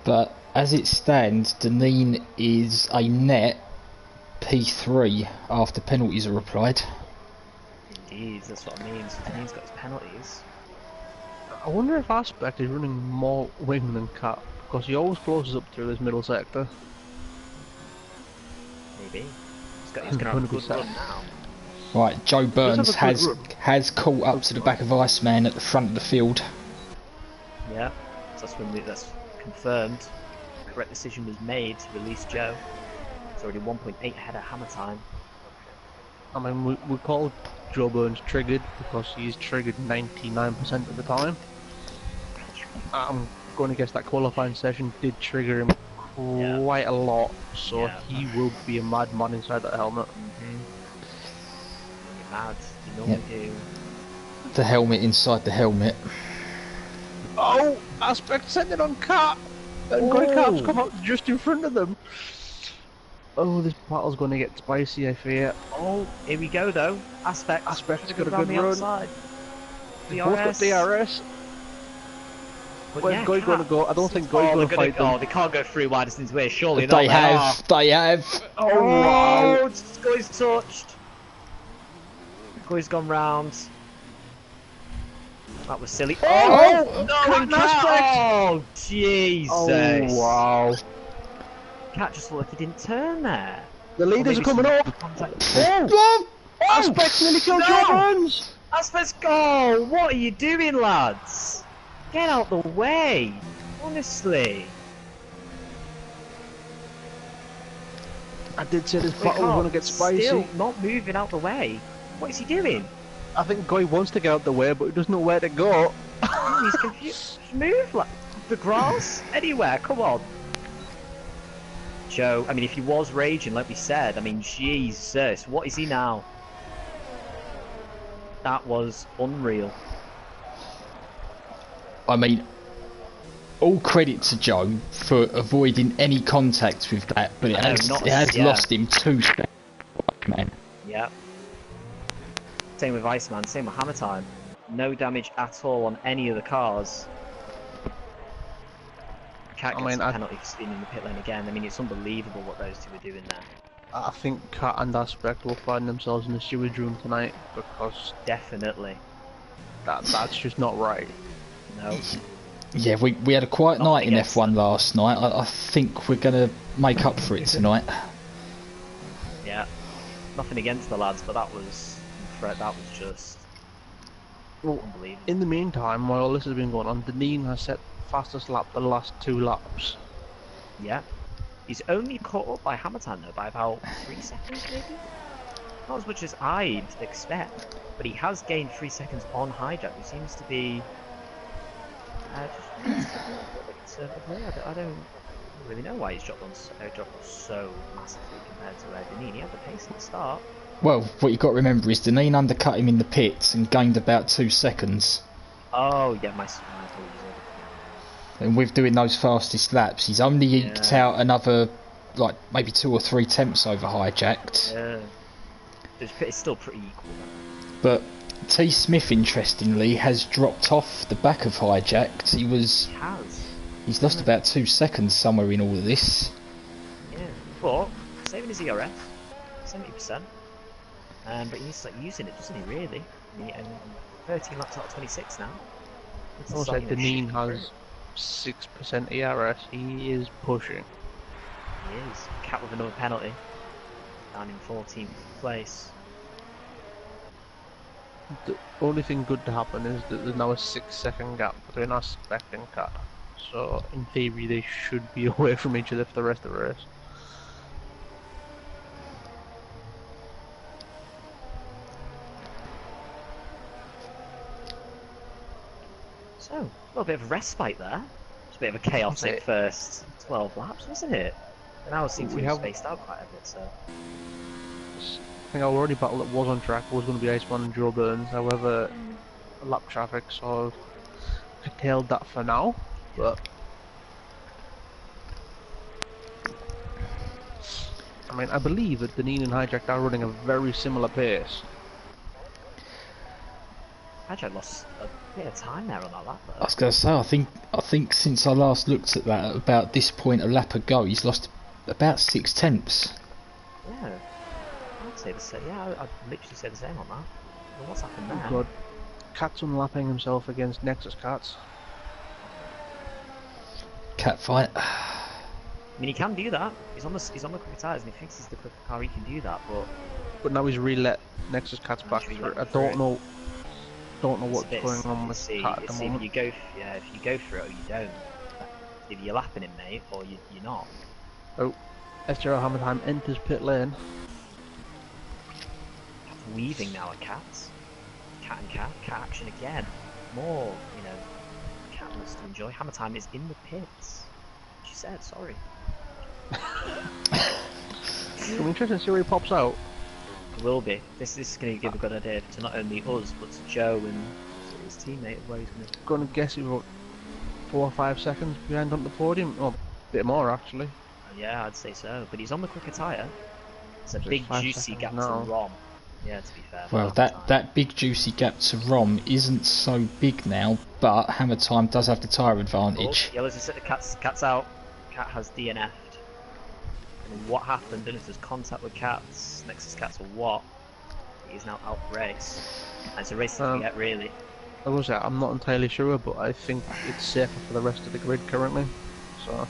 But as it stands, Deneen is a net P3 after penalties are applied. Indeed, that's what I mean. So Deneen's got his penalties. I wonder if Aspect is running more wing than Cat, because he always closes up through his middle sector. Maybe. He's going to have a good 100%. run now. Right, Joe Burns have a good has caught up to the back of Iceman at the front of the field. Yeah. So that's confirmed. Correct decision was made to release Joe. It's already 1.8 ahead of hammer time. I mean, we call Joe Burns triggered because he's triggered 99% of the time. I'm going to guess that qualifying session did trigger him quite a lot, so he will be a madman inside that helmet. You're mad. You normally do. The helmet inside the helmet. Oh! Aspect sent it on Cat! And Car's come up just in front of them. Oh, this battle's going to get spicy, I fear. Oh, here we go though. Aspect's got a good around the run. outside. Both got DRS. Where's Goy going to go? I don't think Goy's going to fight them. Oh, they can't go through Widerson's way, surely They not. have. Oh, wow. Goy's touched. Goy's gone round. That was silly. Oh, no, and oh, Jesus. Oh, wow. Cat just looked like he didn't turn there. The leaders are coming up. Oh! Aspect nearly killed Joe Burns. Aspect's goal. What are you doing, lads? Get out the way. Honestly. I did say this battle was going to get spicy. Still not moving out the way. What is he doing? I think Goy wants to get out the way, but he doesn't know where to go. Oh, he's confused. Move, like the grass, anywhere. Come on, Joe. I mean, if he was raging, like we said, I mean, Jesus, what is he now? That was unreal. I mean, all credit to Joe for avoiding any contact with that, but it has lost him 2 seconds, man. Yeah. Same with Iceman, same with Hammer Time. No damage at all on any of the cars. Cat gets a penalty for speeding in the pit lane again. I mean, it's unbelievable what those two are doing there. I think Cat and Aspect will find themselves in the sewage room tonight, because definitely that's just not right. No. Yeah, we had a quiet night in F1 last night. I think we're going to make up for it tonight. Yeah. Nothing against the lads, but that was just unbelievable. In the meantime, while all this has been going on, Deneen has set fastest lap the last 2 laps. Yeah. He's only caught up by Hammer Time though, by about 3 seconds maybe? Not as much as I'd expect, but he has gained 3 seconds on Hijack, who seems to be just conservative. I don't really know why he's dropped so massively compared to Deneen. He had the pace at the start. Well, what you've got to remember is Deneen undercut him in the pits and gained about 2 seconds. Oh, yeah, my apologies. And with doing those fastest laps, he's only eked out another, like, maybe 2 or 3 tenths over Hijacked. Yeah. It's still pretty equal. But T. Smith, interestingly, has dropped off the back of Hijacked. He's lost about 2 seconds somewhere in all of this. Yeah, but saving his ERS, 70%. But he needs to start using it, doesn't he, really? And 13 laps out of 26 now. Also, Deneen has 6% ERS. He is pushing. He is. Cat with another penalty. Down in 14th place. The only thing good to happen is that there's now a 6-second gap between Aspect and Cat. So, in theory, they should be away from each other for the rest of the race. So, a little bit of respite there. Just a bit of a chaotic first 12 laps, wasn't it? And now it seems to be spaced out quite a bit, so... think our only battle that was on track was going to be Iceman and Joe Burns. However, lap traffic sort of curtailed that for now. But I mean, I believe that Deneen and Hijack are running a very similar pace. Hijack lost a bit of time there on that lap, though. I was going to say, I think since I last looked at that, at about this point a lap ago, he's lost about 6/10. Yeah, I'd say the same. Yeah, I'd literally say the same on that. Well, what's happened there? Oh God, Cat's unlapping himself against Nexus Cats. Cat fight. I mean, he can do that. He's on the quicker tyres, and he thinks he's the quicker car. He can do that, But now he's re-let Nexus Cats back through. I don't know what's going on with Cat at the moment. If you go for it or you don't. If you're lapping him, mate, or you're not. Oh, FTRL Hammer Time enters pit lane. Weaving now at Cats. Cat and Cat action again. More, Catalyst to enjoy. Hammer Time is in the pits. She said, sorry. I'm interested to see where he pops out. Will be. This is going to give a good idea to not only us, but to Joe and his teammate where he's going to. Going to guess he's about 4 or 5 seconds behind on the podium. Oh, a bit more actually. Yeah, I'd say so. But he's on the quicker tyre. It's a Just big 5 juicy seconds gap now. to Rom. Yeah, to be fair. Well, that big juicy gap to Rom isn't so big now, but Hammer Time does have the tyre advantage. Oh, yellows are Cat's out. Cat has DNF'd. And what happened? I don't know if there's contact with Cats, Nexus Cats or what. He's now out the race. And it's a race to forget, really. I was that. I'm not entirely sure, but I think it's safer for the rest of the grid currently. So.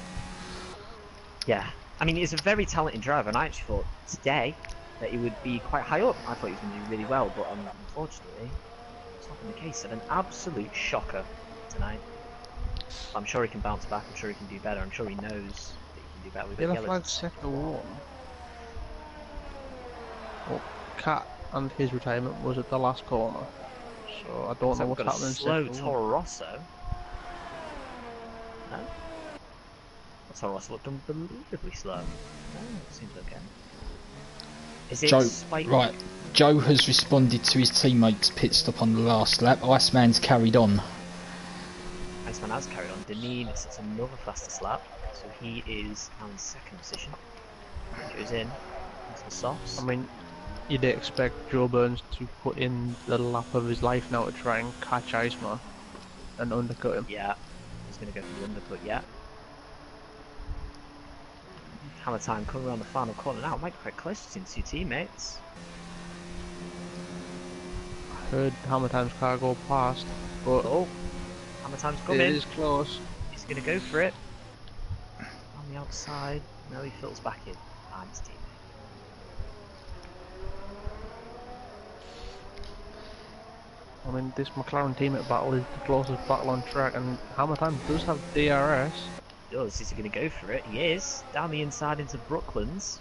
Yeah. I mean, he's a very talented driver, and I actually thought today that he would be quite high up. I thought he was going to do really well, but unfortunately, it's not been the case. Had an absolute shocker tonight. I'm sure he can bounce back. I'm sure he can do better. I'm sure he knows that he can do better with the Yellow yellows. flag second one. Well, Cat and his retirement was at the last corner, so I don't know what's happening. Slow Toro Rosso. No? Toro Rosso looked unbelievably slow. No, it seems okay. Is it Spike? Right, Joe has responded to his teammate's pit stop on the last lap. Iceman's carried on. Iceman has carried on. Deneen sets another fastest lap, so he is now in second position. Goes in into the softs. I mean, you'd expect Joe Burns to put in the lap of his life now to try and catch Iceman and undercut him. Yeah, he's going to go for the undercut, yeah. Hammer Time coming around the final corner now. Might be quite close to his two teammates. I heard Hammer Time's car go past, but Hammer Time's coming. It is close. He's going to go for it. On the outside. No, he fills back in behind his teammate. I mean, this McLaren teammate battle is the closest battle on track, and Hammer Time does have DRS. Is he going to go for it? He is. Down the inside into Brooklands.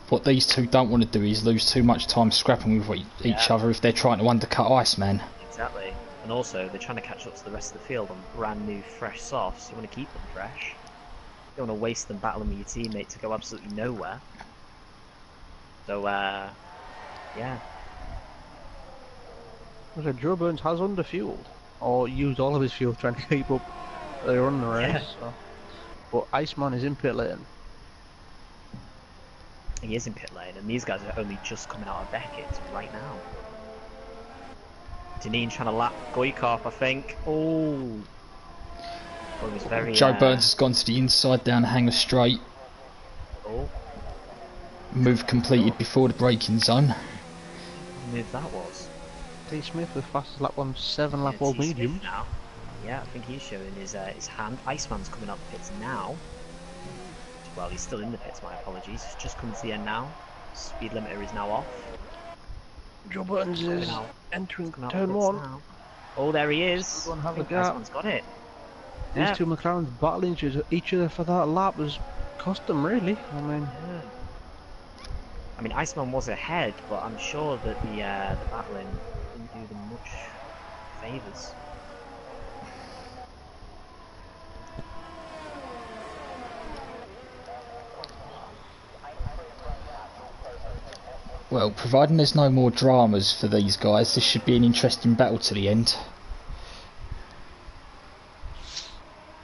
What these two don't want to do is lose too much time scrapping with each other if they're trying to undercut Iceman. Exactly. And also, they're trying to catch up to the rest of the field on brand new, fresh softs. You want to keep them fresh. You don't want to waste them battling with your teammate to go absolutely nowhere. So, yeah. So Joe Burns has underfueled, or used all of his fuel trying to keep up the run the race. Yeah. So. But Iceman is in pit lane. He is in pit lane, and these guys are only just coming out of Beckett right now. Deneen trying to lap Goikop, I think. Oh, it was very. Joe Burns has gone to the inside down Hanger Straight. Oh, move completed before the braking zone. what move that was? T. Smith with fastest lap on 7 lap old mediums. Now. Yeah, I think he's showing his hand. Iceman's coming up the pits now. Well, he's still in the pits, my apologies. He's just come to the end now. Speed limiter is now off. Joe Burns is entering turn 1. Now. Oh, there he is. Have a gap. Iceman's got it. These two McLarens battling each other for that lap was cost them, really. I mean, Iceman was ahead, but I'm sure that the battling didn't do them much favours. Well, providing there's no more dramas for these guys, this should be an interesting battle to the end.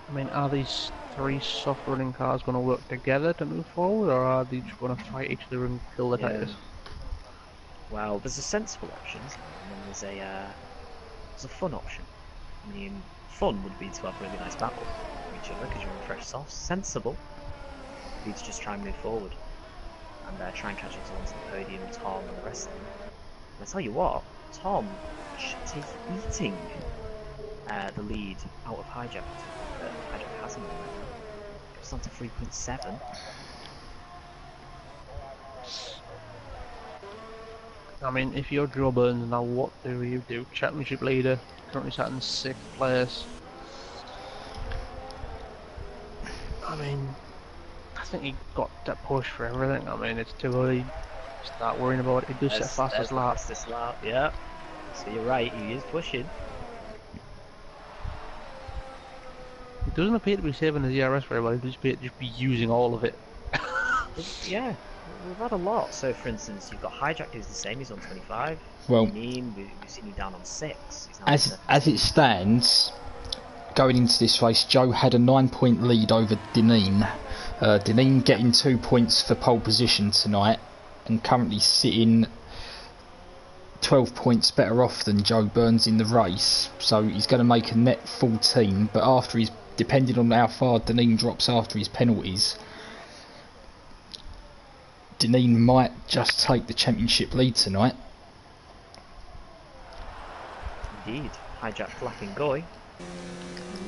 I mean, are these three soft running cars going to work together to move forward, or are they just going to fight each other and kill the tyres? Well, there's a sensible option, isn't there? And then there's a fun option. I mean, fun would be to have really nice battles with each other because you're on fresh softs. Sensible would be to just try and move forward and try and catch up to ones on the podium, Tom and the rest of them. And I tell you what, Tom is eating the lead out of Hijack. Hijack has him right now. It's on to 3.7. I mean, if you're Joe Burns now, what do you do? Championship leader, currently sat in 6th place. I mean, I think he got that push for everything. I mean, it's too early to start worrying about it. He does set fastest lap. Fastest lap, yeah. So you're right, he is pushing. He doesn't appear to be saving his ERS very well. He does appear to just be using all of it. Yeah. We've had a lot. So, for instance, you've got Hijack, who's the same. He's on 25. Well, we've seen him down on 6. As it stands, going into this race, Joe had a 9-point lead over Deneen. Deneen getting 2 points for pole position tonight, and currently sitting 12 points better off than Joe Burns in the race. So he's going to make a net 14. But after he's, depending on how far Deneen drops after his penalties, Deneen might just take the championship lead tonight. Indeed. Hijack flapping Goy.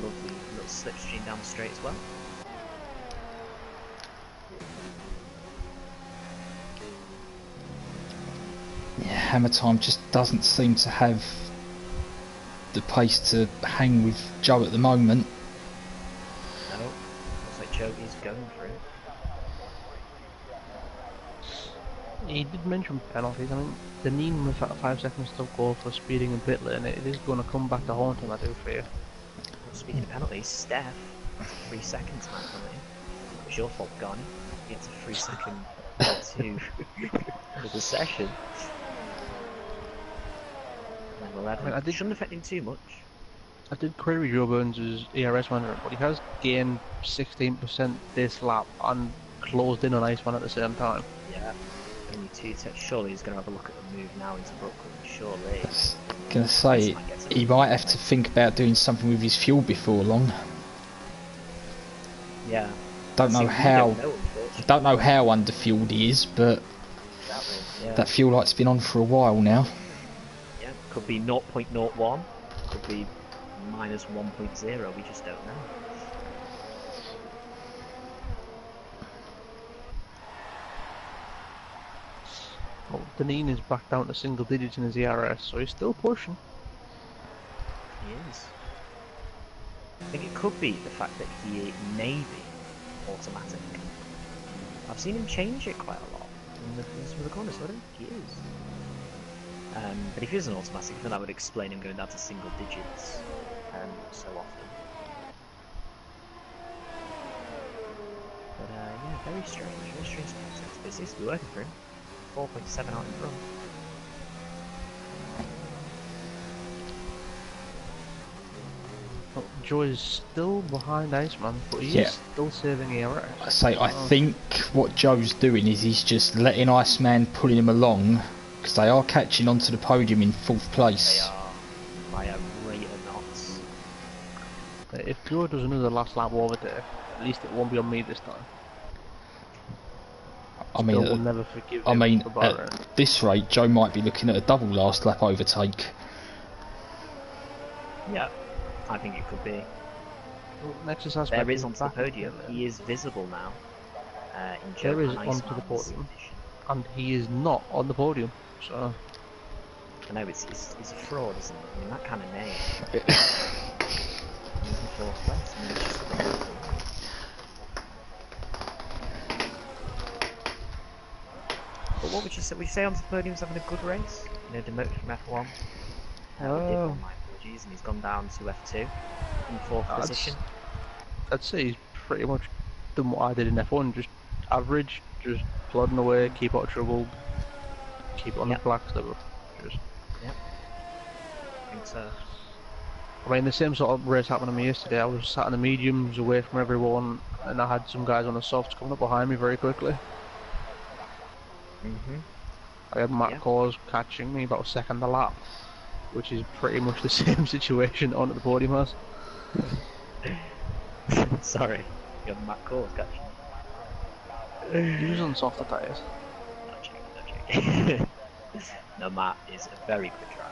Lovely little slipstream down the straight as well. Yeah, Hammer Time just doesn't seem to have the pace to hang with Joe at the moment. No, looks like Joe is going for it. He did mention penalties. I mean, Deneen with that 5 seconds to go for speeding in pit lane, it is going to come back to haunt him, I do fear. Speaking of penalties, Steph, 3 seconds man penalty. It was your fault, Garni. He gets a 3-second L2 for the session. Level 11. I mean, shouldn't affect him too much. I did query Joe Burns' ERS manager, but he has gained 16% this lap and closed in on Iceman at the same time. Yeah. Only 2 touch. Surely he's going to have a look at the move now into Brooklyn. Surely. I was going to say, he might have to think about doing something with his fuel before long. Yeah. Don't know how underfueled he is, but exactly, yeah. that fuel light's been on for a while now. Yeah, could be 0.01, could be minus 1.0, we just don't know. Well, Deneen is back down to single digits in his ERS, so he's still pushing. He is. I think it could be the fact that he may be automatic. I've seen him change it quite a lot in some of the corners, so I don't think he is. But if he is an automatic, then that would explain him going down to single digits so often. But yeah, very strange process. But it seems to be working for him. 4.7 out in front. Well, Joe is still behind Iceman, but he is still saving ERS. I think what Joe's doing is he's just letting Iceman pulling him along, because they are catching onto the podium in 4th place. They are by a rate of knots. If Joe does another last lap over there, at least it won't be on me this time. I mean, will never forgive him for at this rate, Joe might be looking at a double last lap overtake. Yeah, I think it could be. Well, there is onto the podium. He is visible now. In Joe there is onto the podium, and he is not on the podium. So I know it's a fraud, isn't it? I mean, that kind of name. He's in 4th place. I mean, it's just unbelievable. But what would you say? Would you say onto the podium's having a good race? You know, demoted from F1. Oh. My apologies, and he's gone down to F2 in 4th position. I'd say he's pretty much done what I did in F1, just average, just plodding away, keep out of trouble. keep it on Yep. the blacks level. Just, Yep. I think so. I mean, the same sort of race happened to me yesterday. I was sat in the mediums away from everyone, and I had some guys on the softs coming up behind me very quickly. I had Matt Yeah. Cause catching me about a second a lap, which is pretty much the same situation onto the podium as. Sorry, you have Matt Cole's catching. He was on softer tyres. No joking. No, Matt is a very quick driver.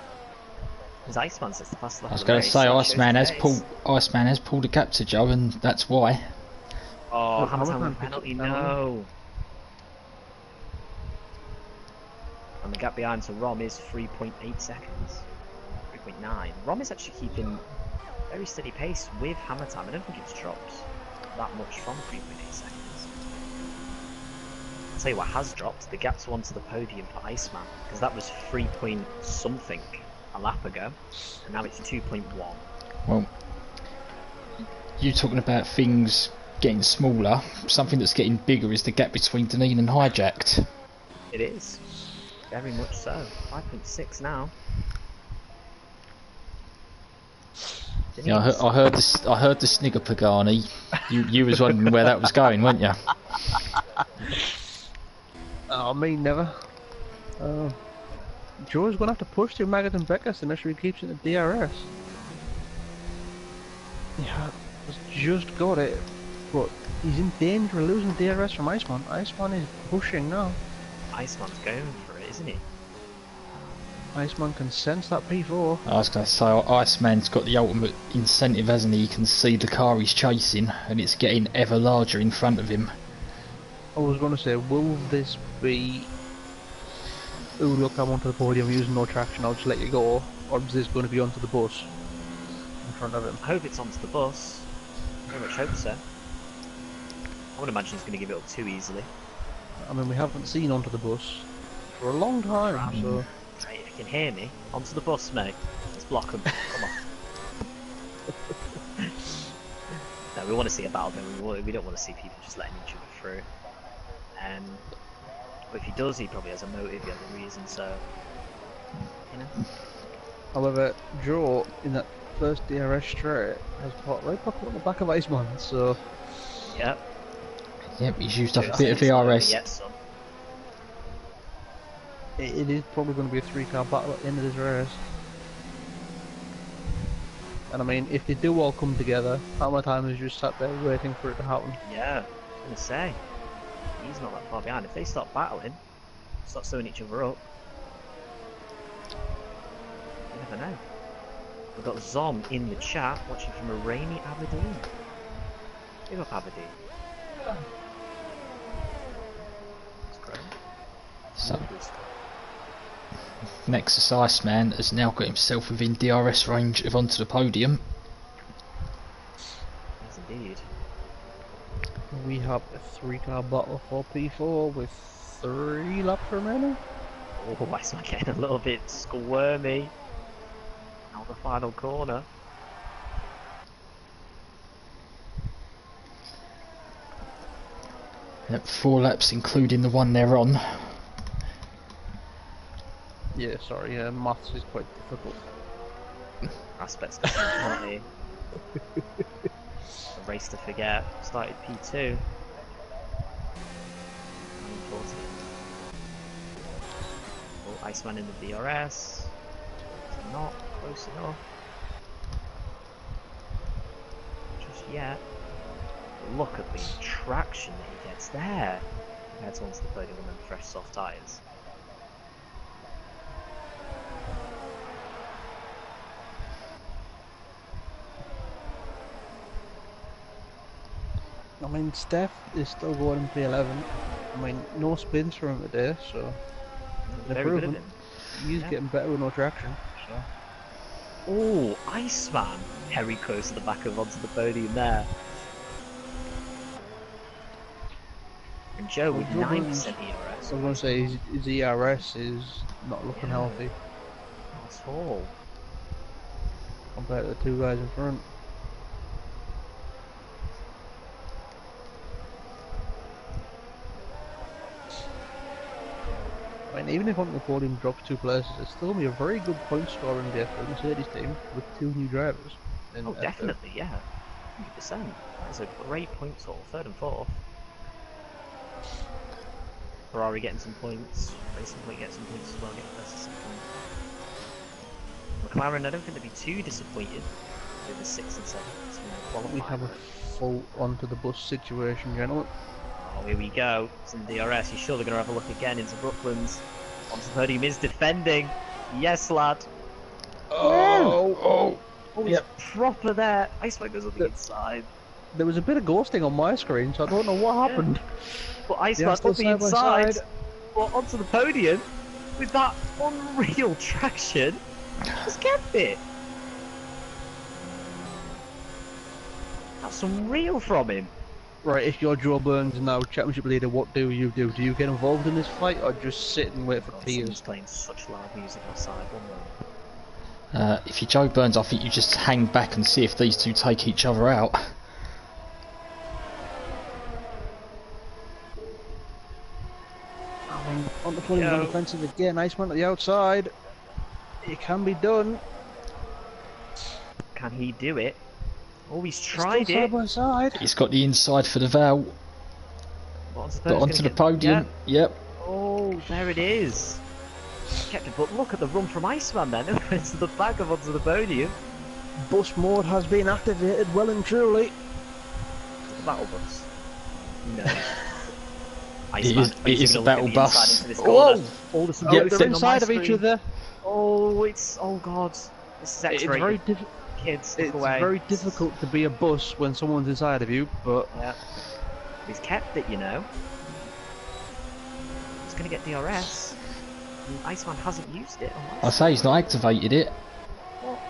His Iceman says the fastest lap I was of the going to race, say so that shows Iceman has pulled a gap to Joe, and that's why. Oh, Look, Hamilton Hamilton with penalty, picked up penalty. no. And the gap behind to Rom is 3.8 seconds. 3.9. Rom is actually keeping very steady pace with hammer time. I don't think it's dropped that much from 3.8 seconds. I'll tell you what has dropped, the gap to onto the podium for Iceman, because that was 3 point something a lap ago, and now it's 2.1. Well, you talking about things getting smaller, something that's getting bigger is the gap between Deneen and Hijacked. It is. Very much so. 5.6 now. Yeah, I heard the snigger Pagani. You was wondering where that was going, weren't you? Oh, me never. Joe's gonna have to push through Maggot and Beckus to make sure he keeps it in the DRS. Yeah, he's just got it, but he's in danger of losing the DRS from Iceman. Iceman is pushing now. Iceman's going for it, isn't he? Iceman can sense that P4. I was going to say, Iceman's got the ultimate incentive, hasn't he? He can see the car he's chasing, and it's getting ever larger in front of him. I was going to say, will this be... Oh look, I'm onto the podium using no traction, I'll just let you go. Or is this going to be onto the bus in front of him? I hope it's onto the bus. Very much hope so. I would imagine he's going to give it up too easily. I mean, we haven't seen onto the bus for a long time, so... Right, if you can hear me, onto the bus, mate. Let's block him. Come on. No, we want to see a battle, don't we don't want to see people just letting each other through. But if he does, he probably has a motive, he has a reason, so... You know? However, Joe, in that first DRS straight, has put right back on the back of Iceman, so... Yep. Yep, he's used up a Joe's bit of it's not over VRS. yet, son. It is probably going to be a 3-car battle at the end of this race. And I mean, if they do all come together, how much time is just sat there waiting for it to happen? Yeah, I was going to say. He's not that far behind. If they start battling, start sewing each other up, you never know. We've got Zom in the chat, watching from a rainy Aberdeen. Give up Aberdeen. That's great. So, Nexus Iceman has now got himself within DRS range of onto the podium. Yes, indeed. We have a 3-car battle for P4 with 3 laps remaining. Oh, Iceman getting a little bit squirmy. Now the final corner. Yep, 4 laps including the one they're on. Yeah, sorry, maths is quite difficult. Aspects of penalty. A race to forget. Started P2. Unfortunate. Oh, Iceman in the DRS. It's not close enough. Just yet. But look at the traction that he gets there. Compared to onto the podium and then fresh soft tyres. I mean, Steph is still going in P11. I mean, no spins for him today, so... Very good of him. He's Yeah. getting better with no traction, so... Oh, Iceman! Very close to the back of onto the podium there. And Joe with 9% ERS. I was going to say, his ERS is not looking healthy Not at all. compared to the 2 guys in front. I mean, second, even if on the podium drops 2 places, it's still going to be a very good point score in the F2 Mercedes team with 2 new drivers. Oh, definitely, yeah. 100%. That's a great point sort, 3rd and 4th. Ferrari getting some points, Racing Point getting some points as well, getting first and second. McLaren, I don't think they'd be too disappointed with the 6th and 7th. We have a full onto the bus situation, gentlemen. Oh, here we go. It's in DRS. You're sure they're going to have a look again into Brooklands. Onto the podium is defending. Yes, lad. Oh, he's yep. Proper there. Iceman goes on the inside. There was a bit of ghosting on my screen, so I don't know what happened. But Iceman on the inside, but onto the podium with that unreal traction. Just kept it. That's unreal from him. Right, if you're Joe Burns now, championship leader, what do you do? Do you get involved in this fight, or just sit and wait for tears? He's playing such loud music outside. One moment. If you're Joe Burns, I think you just hang back and see if these two take each other out. On the podium, on defensive again. Iceman at the outside. It can be done. Can he do it? Oh, he's tried it. Side by side. He's got the inside for the Val. Got onto the podium. Yep. Oh, there it is. Kept it, but look at the run from Iceman then. Into the back of onto the podium. Bus mode has been activated well and truly. Battle bus. No. It is a battle bus. Oh, they're inside of each other. Oh, it's god. This is X-rated. Kids, it's very difficult to be a bus when someone's inside of you, but yeah, he's kept it, you know. He's gonna get DRS. And Iceman hasn't used it. I say he's not activated it. What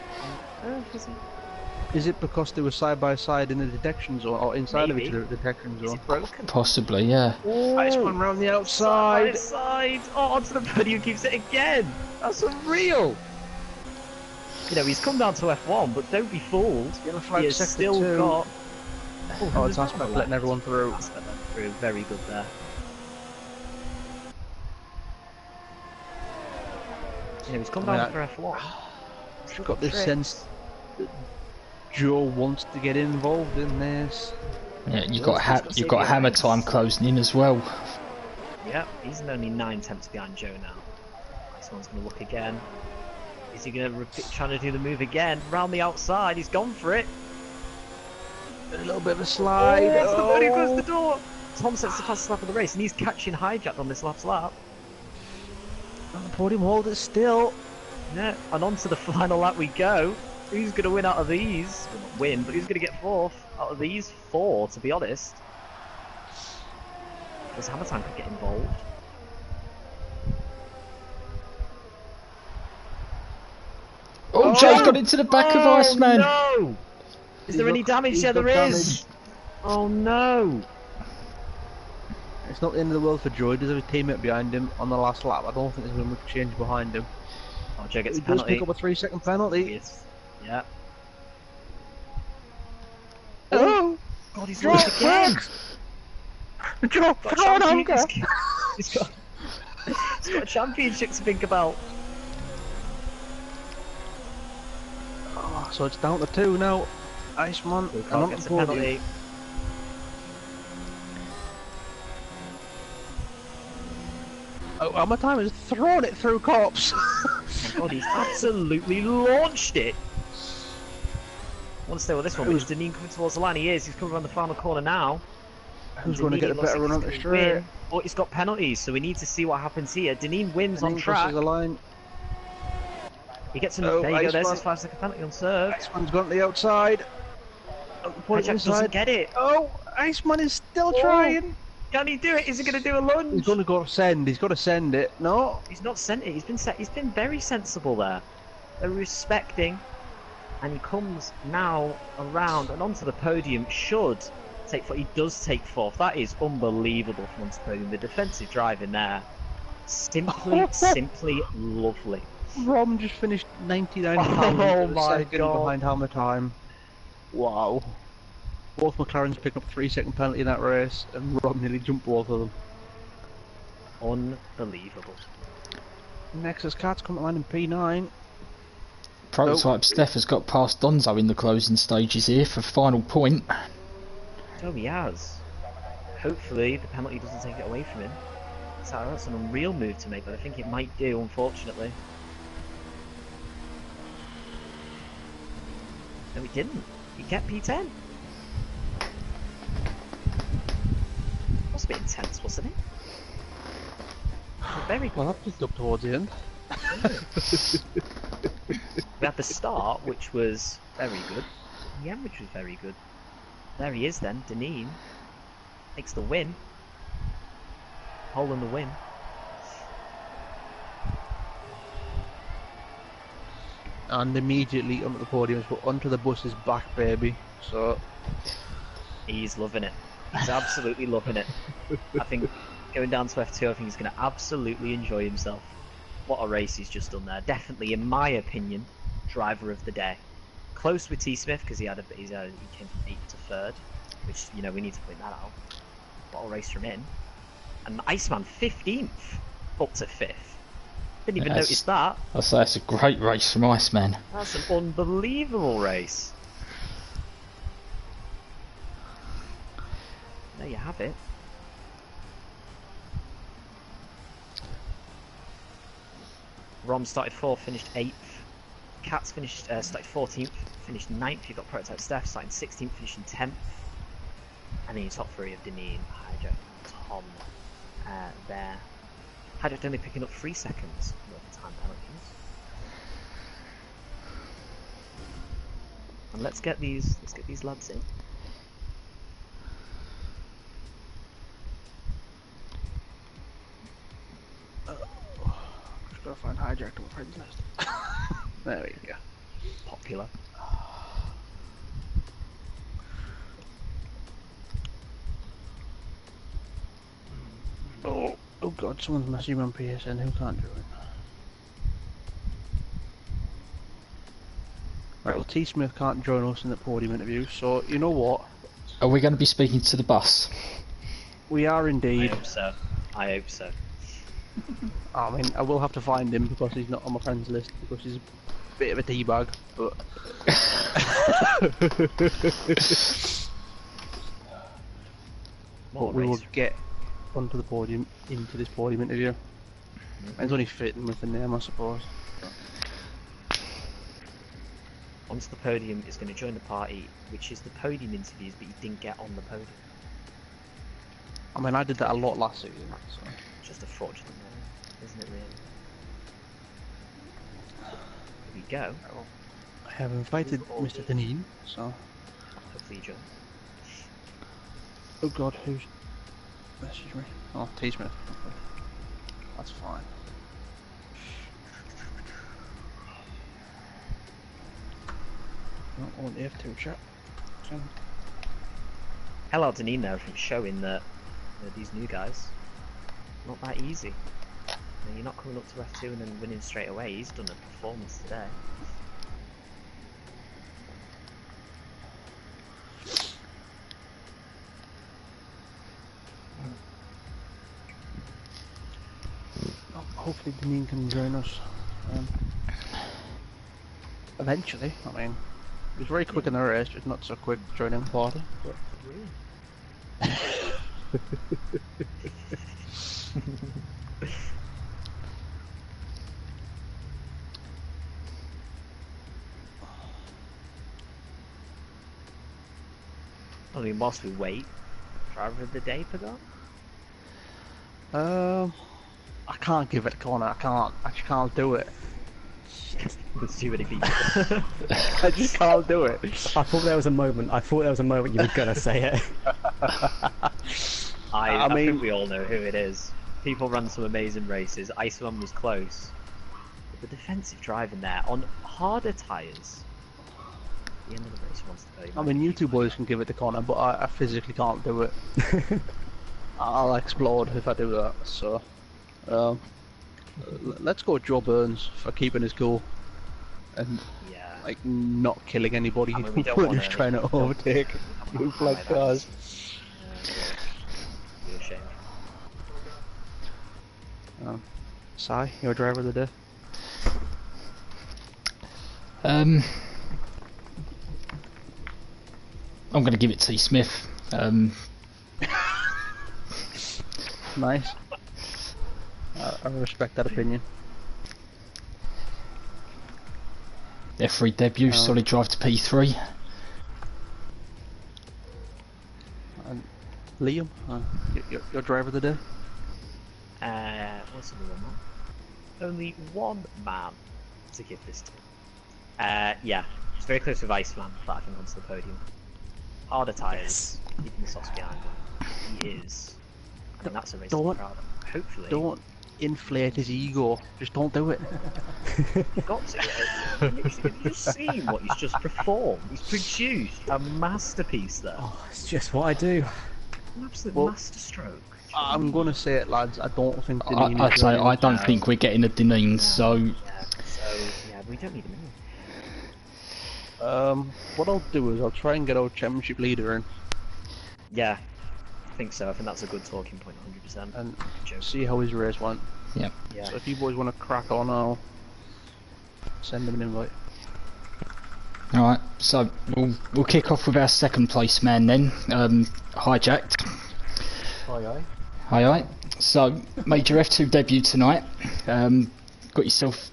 on earth is he? Is it because they were side by side in the detection zone, or inside of each other detection zone? Possibly, yeah. Oh, Iceman round the outside. Side. Oh, onto the podium, keeps it again. That's unreal. You know, he's come down to F1, but don't be fooled. He has still got... Oh, it's Aspect letting everyone through. Aspect letting through, very good there. You know, he's come down for F1. I've got this sense that Joe wants to get involved in this. Yeah, you've got hammer time closing in as well. Yep, he's only 9 tenths behind Joe now. This one's going to look again. Is he going to trying to do the move again? Round the outside, he's gone for it. A little bit of a slide. Oh, he goes the door. Tom sets the fastest lap of the race, and he's catching hijacked on this last lap. And the podium hold it still. Yeah, and on to the final lap we go. Who's going to win out of these? Well, not win, but who's going to get 4th out of these 4, to be honest? Because Hammer Time could get involved. Oh, Joe's got into the back of Iceman. No! Is there any damage? Yeah, there is. Oh no! It's not the end of the world for Joe. He does have a teammate behind him on the last lap. I don't think there's going to be much change behind him. Oh, Joe gets a penalty. penalty. He does pick up a 3-second penalty. Yes. Yeah. Oh! God, he's lost again! Joe, he's got a championship to think about. Oh, so it's down to 2 now. Iceman, and on the podium. Oh, Hammer Time has thrown it through cops. Oh my god, he's absolutely launched it. I want to stay with this one because Deneen coming towards the line. He is. He's coming around the final corner now. Who's going to get a better run on the straight? But he's got penalties, so we need to see what happens here. Deneen wins on track. The line. He gets there you go, there's his 5-second penalty on serve. Iceman's gone to the outside. Hijack doesn't get it. Oh, Iceman is still trying. Can he do it? Is he going to do a lunge? He's going to go send. He's got to send it. No, he's not sent it. He's been very sensible there. They're respecting, and he comes now around and onto the podium. Should take 4th. He does take 4th. That is unbelievable from onto the podium. The defensive driving there, simply lovely. Rom just finished 99 seconds behind Hammer Time. Wow. Both McLarens picked up a 3-second penalty in that race, and Rom nearly jumped both of them. Unbelievable. Nexus Cat's coming line in P9. Prototype Steph has got past Donzo in the closing stages here for final point. Oh, he has. Hopefully the penalty doesn't take it away from him. So that's an unreal move to make, but I think it might do, unfortunately. No, he didn't. He kept P10. That was a bit intense, wasn't it? Very good. Well, that picked up towards the end. We had the start, which was very good. The end, which was very good. There he is then, Deneen. Takes the win. Hole in the win. And immediately onto the podium, but onto the bus's back, baby. So He's loving it. He's absolutely loving it. I think going down to F2, I think he's going to absolutely enjoy himself. What a race he's just done there. Definitely, in my opinion, driver of the day. Close with T Smith because he came from 8th to 3rd, which, you know, we need to point that out. What a race from him. And Iceman 15th up to 5th. Didn't even notice that. I'll say it's a great race from Iceman. That's an unbelievable race. There you have it. Rom started 4th, finished 8th. Cats started 14th, finished 9th. You've got Prototype Steph starting 16th, finishing 10th. And then your top 3 of Deneen, Hydro, Tom there. Hydro only picking up 3 seconds worth of time penalties. And let's get these lads in. just gotta find hijacked on my friend's list. There we go. Popular. Oh god, someone's messaging me on PSN, who can't do it? Right, well T Smith can't join us in the podium interview, so you know what? Are we going to be speaking to the bus? We are indeed. I hope so. I hope so. I mean, I will have to find him because he's not on my friends list because he's a bit of a teabag, but... but we will get onto the podium, into this podium interview. It's only fitting with the name, I suppose. Onto the podium is going to join the party, which is the podium interviews, but you didn't get on the podium. I mean, I did that a lot last season, so... Just a fortunate moment, isn't it really? Here we go. I have invited Mr. Deneen, so... Hopefully you join. Oh god, who's messaged me? Oh, T Smith. Okay. That's fine. Not on the F2 chat. Hello Deneen there from showing that these new guys, not that easy. You're not coming up to F2 and then winning straight away. He's done a performance today. Hopefully Deneen can join us eventually. I mean, he was very quick in the race, just not so quick joining the party. But... I mean, whilst we wait, driver of the day, Pagon? I can't give it a corner. I just can't do it. There's too many people. I just can't do it. I thought there was a moment. You were gonna say it. I mean, think we all know who it is. People run some amazing races. Iceman was close. But the defensive driving there on harder tyres. The end of the race wants to go. I mean, you two boys can give it the corner, but I physically can't do it. I'll explode if I do that. So, let's go Joe Burns for keeping his cool and like not killing anybody who's trying to overtake blue flag cars. Be a shame. Si, your driver of the day. I'm going to give it T Smith. Nice. I respect that opinion. F3 debut, solid drive to P3. And Liam, your driver of the day. What's the other one? Only one man to give this to. Yeah, it's very close with Iceman, but I think onto the podium. Harder tyres, keeping the sauce behind him. He is. I mean, that's a race to be proud of. Hopefully. Don't inflate his ego. Just don't do it. You've got to. Have you just seen what he's just performed? He's produced a masterpiece there. Oh, it's just what I do. An absolute masterstroke. I'm gonna say it, lads. I don't think Deneen I'd say I don't think we're getting a Deneen, so... Yeah, we don't need a minute. What I'll do is I'll try and get our championship leader in. Yeah, I think so. I think that's a good talking point, 100%. And see how his race went. Yeah. So if you boys want to crack on, I'll send them an invite. Alright, so we'll kick off with our second place man then, Hijacked. Aye. Aye. So, made your F2 debut tonight. Got yourself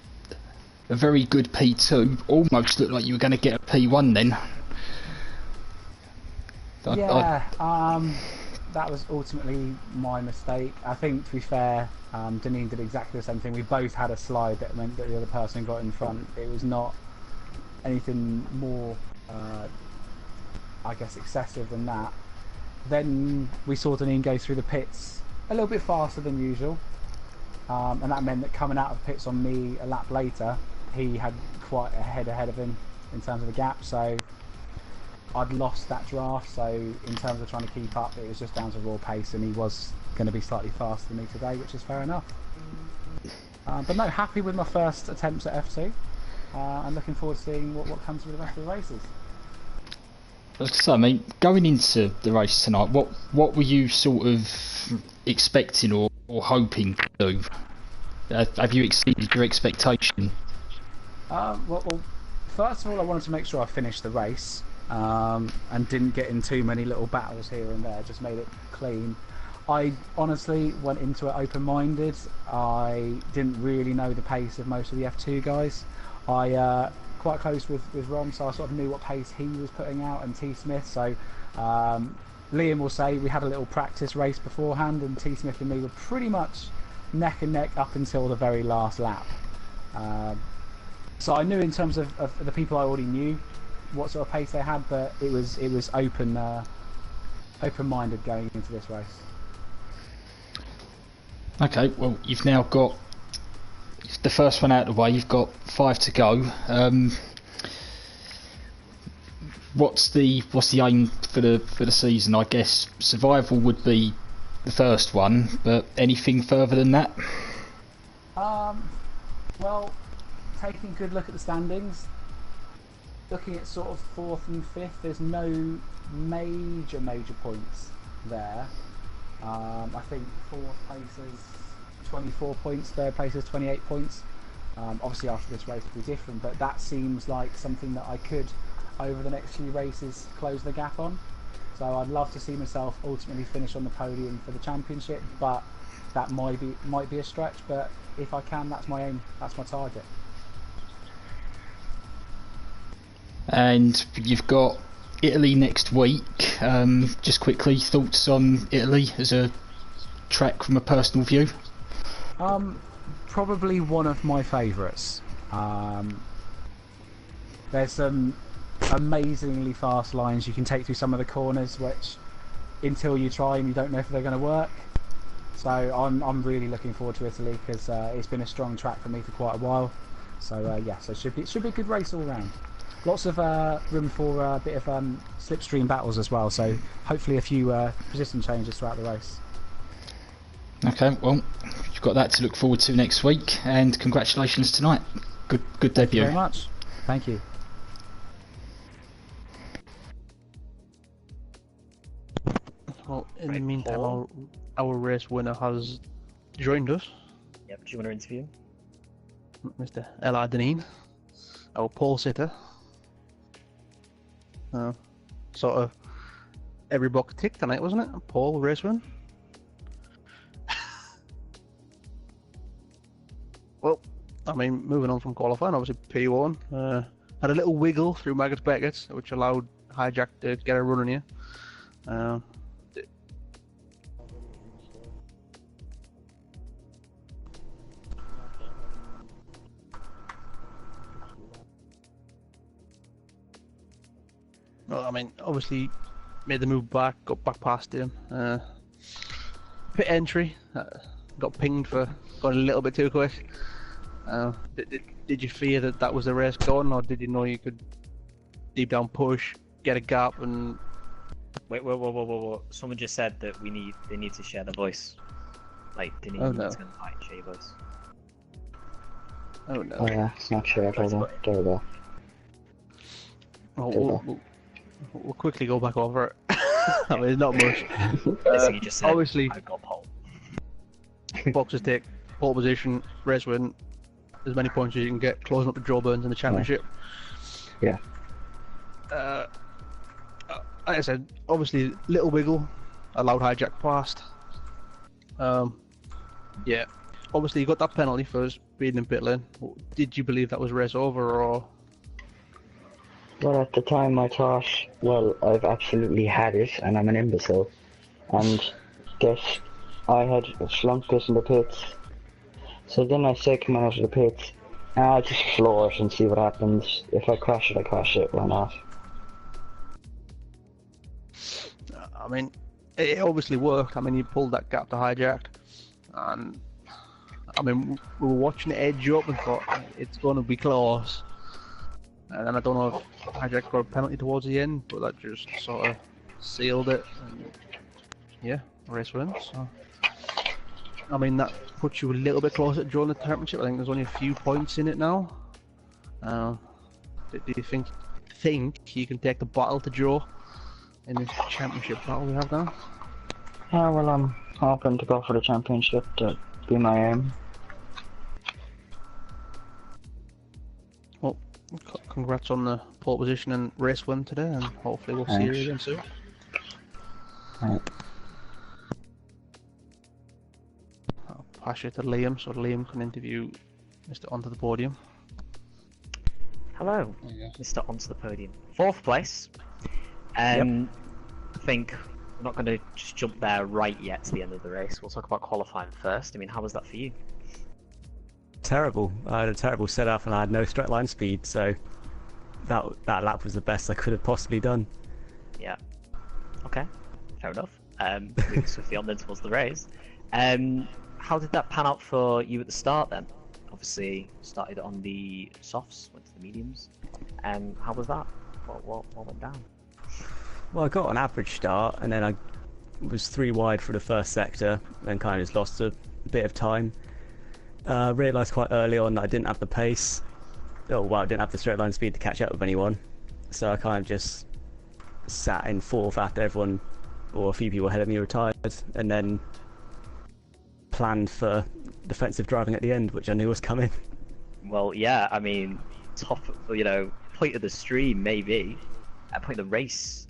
a very good P2. Almost looked like you were going to get a P1 then. That was ultimately my mistake. I think, to be fair, Deneen did exactly the same thing. We both had a slide that meant that the other person got in front. It was not anything more, I guess, excessive than that. Then we saw Deneen go through the pits a little bit faster than usual, and that meant that coming out of pits on me a lap later, he had quite a head ahead of him in terms of the gap, so I'd lost that draft. So in terms of trying to keep up, it was just down to raw pace, and he was going to be slightly faster than me today, which is fair enough. But no, happy with my first attempts at F2, and looking forward to seeing what comes with the rest of the races. So, I mean, going into the race tonight, what were you sort of expecting or hoping to do? Have you exceeded your expectation? Well, first of all, I wanted to make sure I finished the race, and didn't get in too many little battles here and there, just made it clean. I honestly went into it open-minded. I didn't really know the pace of most of the F2 guys. I quite close with Rom, so I sort of knew what pace he was putting out, and T Smith, so Liam will say we had a little practice race beforehand, and T Smith and me were pretty much neck and neck up until the very last lap. So I knew in terms of the people I already knew what sort of pace they had, but it was open-minded going into this race. Okay, well, you've now got the first one out of the way. You've got 5 to go. What's the aim for the season? I guess survival would be the first one, but anything further than that? Well, taking a good look at the standings, looking at sort of 4th and 5th, there's no major points there. I think 4th place is 24 points, 3rd place is 28 points. Obviously after this race will be different, but that seems like something that I could, over the next few races, close the gap on. So I'd love to see myself ultimately finish on the podium for the championship, but that might be a stretch, but if I can, that's my aim, that's my target. And you've got Italy next week. Just quickly, thoughts on Italy as a track from a personal view? Probably one of my favourites. There's some amazingly fast lines you can take through some of the corners, which until you try them you don't know if they're going to work. So I'm really looking forward to Italy, because it's been a strong track for me for quite a while. So yeah, so it should be a good race all round. Lots of room for a bit of slipstream battles as well, so hopefully a few position changes throughout the race. Okay, well, you've got that to look forward to next week, and congratulations tonight. Good debut. Thank you very much. Thank you. Well, in the meantime, our race winner has joined us. Yep. Do you want to interview him? Mr. L.R. Deneen, our pole sitter. Sort of every box ticked tonight, wasn't it? Pole, race win. Well, I mean, moving on from qualifying, obviously P1 had a little wiggle through Maggot's Beckett, which allowed Hijack to get a run on you. Well, I mean, obviously made the move back, got back past him. Pit entry, got pinged for going a little bit too quick. Did you fear that that was the race gone, or did you know you could deep down push, get a gap, and... Wait. Someone just said that they need to share the voice. Like, they need Oh, to no. share your voice. Oh no. Oh yeah, it's not sure. There we go. Oh, we'll quickly go back over it. I mean, not much. Basically, you just said, obviously, I've got pole. boxes take, pole position, race win, as many points as you can get, closing up the draw burns in the championship. Yeah. Like I said, obviously, little wiggle, allowed Hijack past. Yeah. Obviously, you got that penalty for speeding in pit lane. Did you believe that was race over, or...? Well, at the time I thought, well, I've absolutely had it, and I'm an imbecile. And that I had flunked this in the pits. So then I said, come out of the pits, I'll just floor it and see what happens. If I crash it, I crash it, why not? I mean, it obviously worked. I mean, you pulled that gap to Hijack, and I mean, we were watching it edge up and thought it's going to be close. And then I don't know if Hijack got a penalty towards the end, but that just sort of sealed it. And yeah, race wins. So, I mean, that puts you a little bit closer to drawing the championship. I think there's only a few points in it now. Do you think you can take the battle to draw in this championship battle we have now? Yeah, well, I'm hoping to go for the championship to be my aim. Well, congrats on the pole position and race win today, and hopefully we'll see you again soon. Right. I'll pass you to Liam, so Liam can interview Mr. Onto the Podium. Hello, Mr. Onto the Podium. 4th place. I think we're not going to just jump there right yet to the end of the race. We'll talk about qualifying first. I mean, how was that for you? Terrible. I had a terrible setup and I had no straight line speed, so that lap was the best I could have possibly done. Yeah. Okay. Fair enough. Moving swiftly on then towards the race. How did that pan out for you at the start then? Obviously, started on the softs, went to the mediums. How was that? What went down? Well, I got an average start and then I was 3 wide for the first sector and kind of just lost a bit of time. Realised quite early on that I didn't have the pace. Oh well, I didn't have the straight line speed to catch up with anyone. So I kind of just sat in 4th after everyone, or a few people ahead of me, retired, and then planned for defensive driving at the end, which I knew was coming. Well, yeah, I mean, point of the stream maybe, point of the race,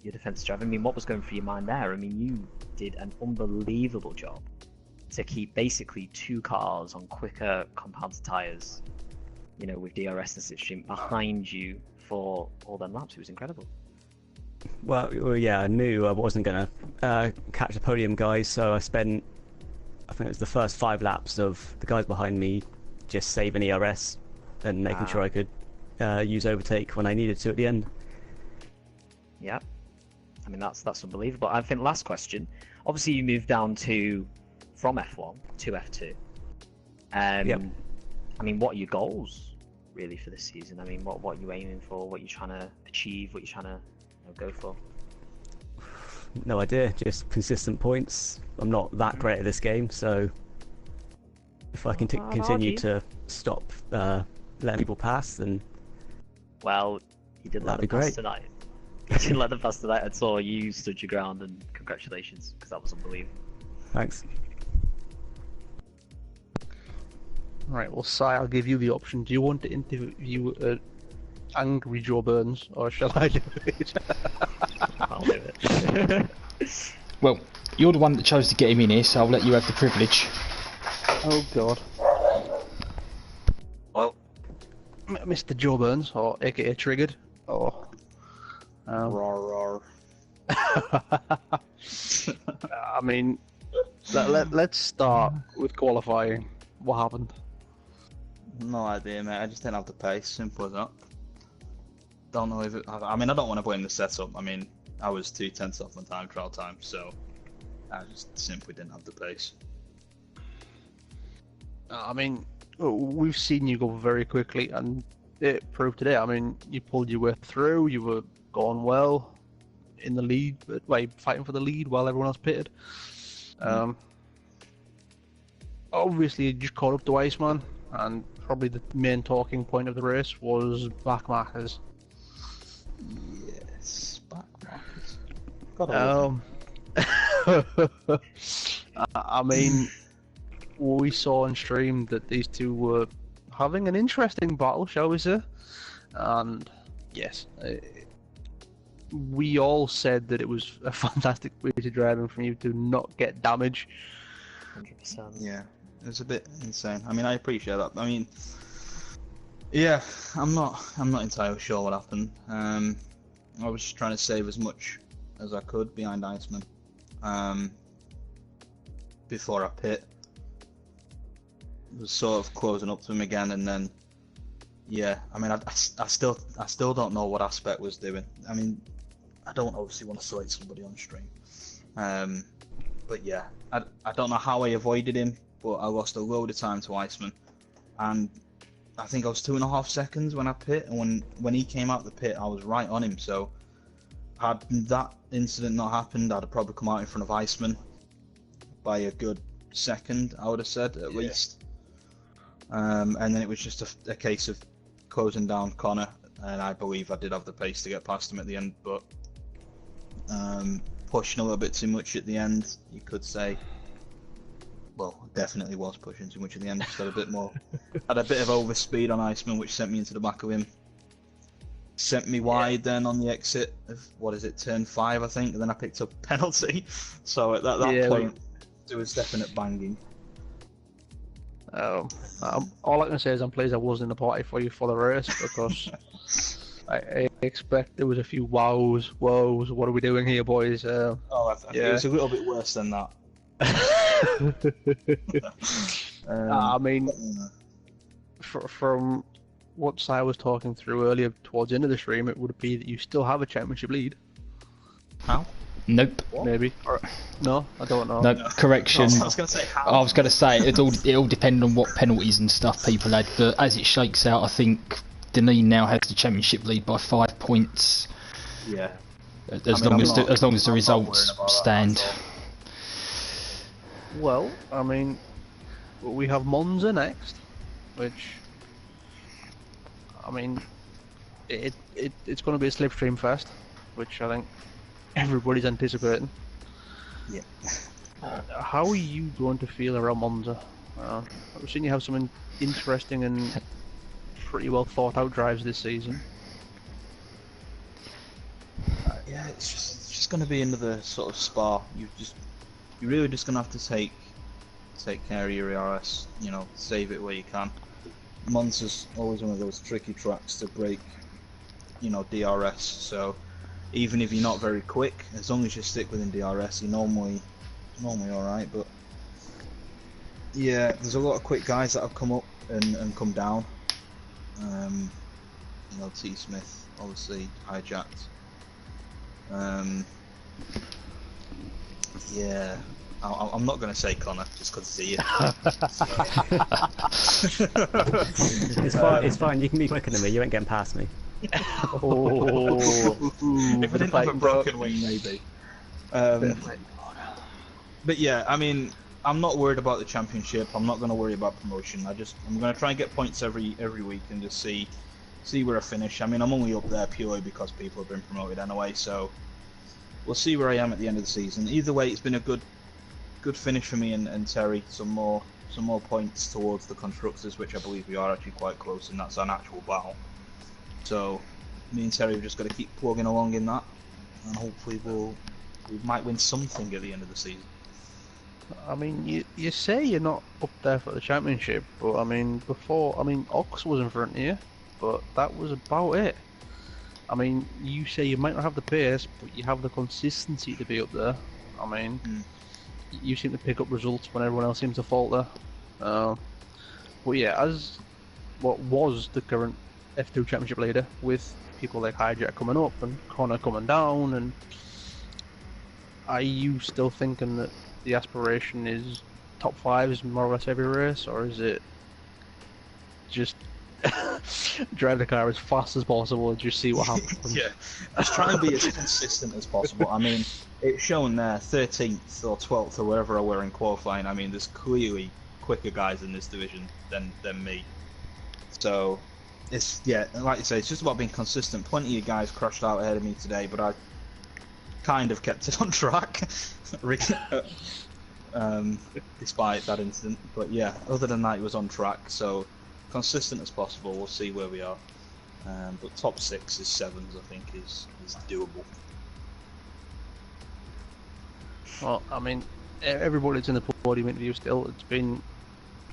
your defensive driving. I mean, what was going through your mind there? I mean, you did an unbelievable job to keep basically 2 cars on quicker compounded tyres, with DRS and slipstream behind you for all them laps. It was incredible. Well, yeah, I knew I wasn't going to catch the podium guys, so I spent, I think it was the first 5 laps of the guys behind me just saving ERS and making sure I could use overtake when I needed to at the end. Yeah, I mean that's unbelievable. I think last question. Obviously, you moved down from F1 to F2. Yep. I mean, what are your goals really for this season? I mean, what are you aiming for? What are you trying to achieve? What are you trying to go for? No idea, just consistent points. I'm not that great at this game, so if I can continue to stop letting people pass, then well, you didn't let them pass tonight. You didn't let them pass tonight at all. You stood your ground, and congratulations, because that was unbelievable. Thanks. Right, well, Si, I'll give you the option. Do you want to interview angry Joe Burns, or shall I do it? I'll do it. Well, you're the one that chose to get him in here, so I'll let you have the privilege. Oh, God. Well, Mr. Joe Burns, or aka Triggered, or... Roar. I mean, let's start with qualifying. What happened? No idea, mate. I just didn't have the pace. Simple as that. Don't know if it. I mean, I don't want to blame the setup. I mean, I was 2/10 off my time trial time, so I just simply didn't have the pace. I mean, we've seen you go very quickly, and it proved today. I mean, you pulled your way through. You were going well in the lead, but fighting for the lead while everyone else pitted. Obviously, you just caught up to Iceman, and probably the main talking point of the race was back markers. Yes, back markers. I mean, we saw on stream that these two were having an interesting battle, shall we say? And yes, we all said that it was a fantastic way to drive him from you to not get damage. 100%. Yeah, it was a bit insane. I mean, I appreciate that. I mean, yeah, I'm not entirely sure what happened. I was just trying to save as much as I could behind Iceman before I pit. Was sort of closing up to him again, and then yeah, I mean, I still don't know what Aspect was doing. I mean, I don't obviously want to select somebody on stream, but yeah, I don't know how I avoided him, but I lost a load of time to Iceman, and I think I was 2.5 seconds when I pit, and when he came out the pit, I was right on him. So had that incident not happened, I'd have probably come out in front of Iceman by a good second, I would have said at least. And then it was just a case of closing down Connor, and I believe I did have the pace to get past him at the end, but pushing a little bit too much at the end, you could say. Well, definitely was pushing too much at the end. Just had a bit more, had a bit of overspeed on Iceman, which sent me into the back of him. Sent me wide then on the exit of, what is it, turn 5 I think, and then I picked up a penalty. So at that point, there was definite banging. All I can say is I'm pleased I wasn't in the party for you for the race, because I expect there was a few woes, what are we doing here, boys? It was a little bit worse than that. I mean, from what Si was talking through earlier towards the end of the stream, it would be that you still have a championship lead. How? Nope. What? Maybe. Or, no, I don't know. No, correction. I was going to say how. I was going to say it all depend on what penalties and stuff people had, but as it shakes out, I think Deneen now has the championship lead by 5 points. Yeah. As long as the results stand. Well, I mean, we have Monza next, which, I mean, it's going to be a slipstream fest, which I think everybody's anticipating. Yeah. How are you going to feel around Monza? I've seen you have some interesting and pretty well thought out drives this season. Yeah, it's just going to be another sort of Spa. You're really just going to have to take care of your ERS, you know, save it where you can. Monza's always one of those tricky tracks to break, you know, DRS, so even if you're not very quick, as long as you stick within DRS, you're normally alright, but yeah, there's a lot of quick guys that have come up and come down. You know, T. Smith, obviously, hijacked. Yeah, I'm not going to say Connor just because it's here. It's fine. You can be quicker than me. You ain't getting past me. If I didn't have a broken wing, maybe. But yeah, I mean, I'm not worried about the championship. I'm not going to worry about promotion. I'm going to try and get points every week and just see where I finish. I mean, I'm only up there purely because people have been promoted anyway, so we'll see where I am at the end of the season. Either way, it's been a good finish for me and Terry. Some more some more points towards the constructors, which I believe we are actually quite close, and that's an actual battle. So me and Terry have just got to keep plugging along in that, and hopefully we might win something at the end of the season. I mean, you say you're not up there for the championship, but I mean, before, I mean, Ox was in front of you, but that was about it. I mean, you say you might not have the pace, but you have the consistency to be up there. I mean, you seem to pick up results when everyone else seems to falter. But yeah, as what was the current F2 championship leader, with people like Hijack coming up and Connor coming down, and are you still thinking that the aspiration is top 5s more or less every race, or is it just drive the car as fast as possible and just see what happens? Yeah, just try and be as consistent as possible. I mean, it's shown there 13th or 12th or wherever I were in qualifying. I mean, there's clearly quicker guys in this division than me. So it's, yeah, like you say, it's just about being consistent. Plenty of guys crashed out ahead of me today, but I kind of kept it on track despite that incident. But yeah, other than that, it was on track. So consistent as possible. We'll see where we are. But top 6s, 7s, I think is doable. Well, I mean, everybody's in the podium interview still. It's been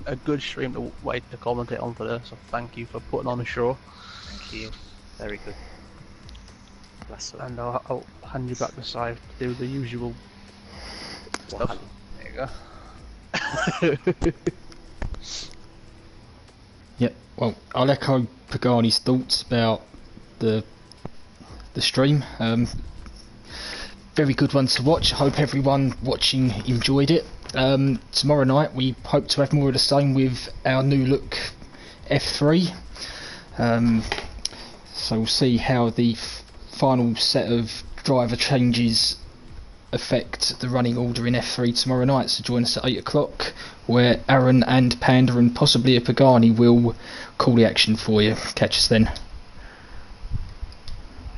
a good stream to wait to commentate on today, so thank you for putting on a show. Thank you. Very good. Bless her. And I'll hand you back to Si to do the usual stuff. There you go. Yep. Well, I'll echo Pagani's thoughts about the stream. Very good one to watch. I hope everyone watching enjoyed it. Tomorrow night we hope to have more of the same with our new look F3. So we'll see how the final set of driver changes affect the running order in F3 tomorrow night. So join us at 8 o'clock, where Aaron and Panda and possibly a Pagani will call the action for you. Catch us then.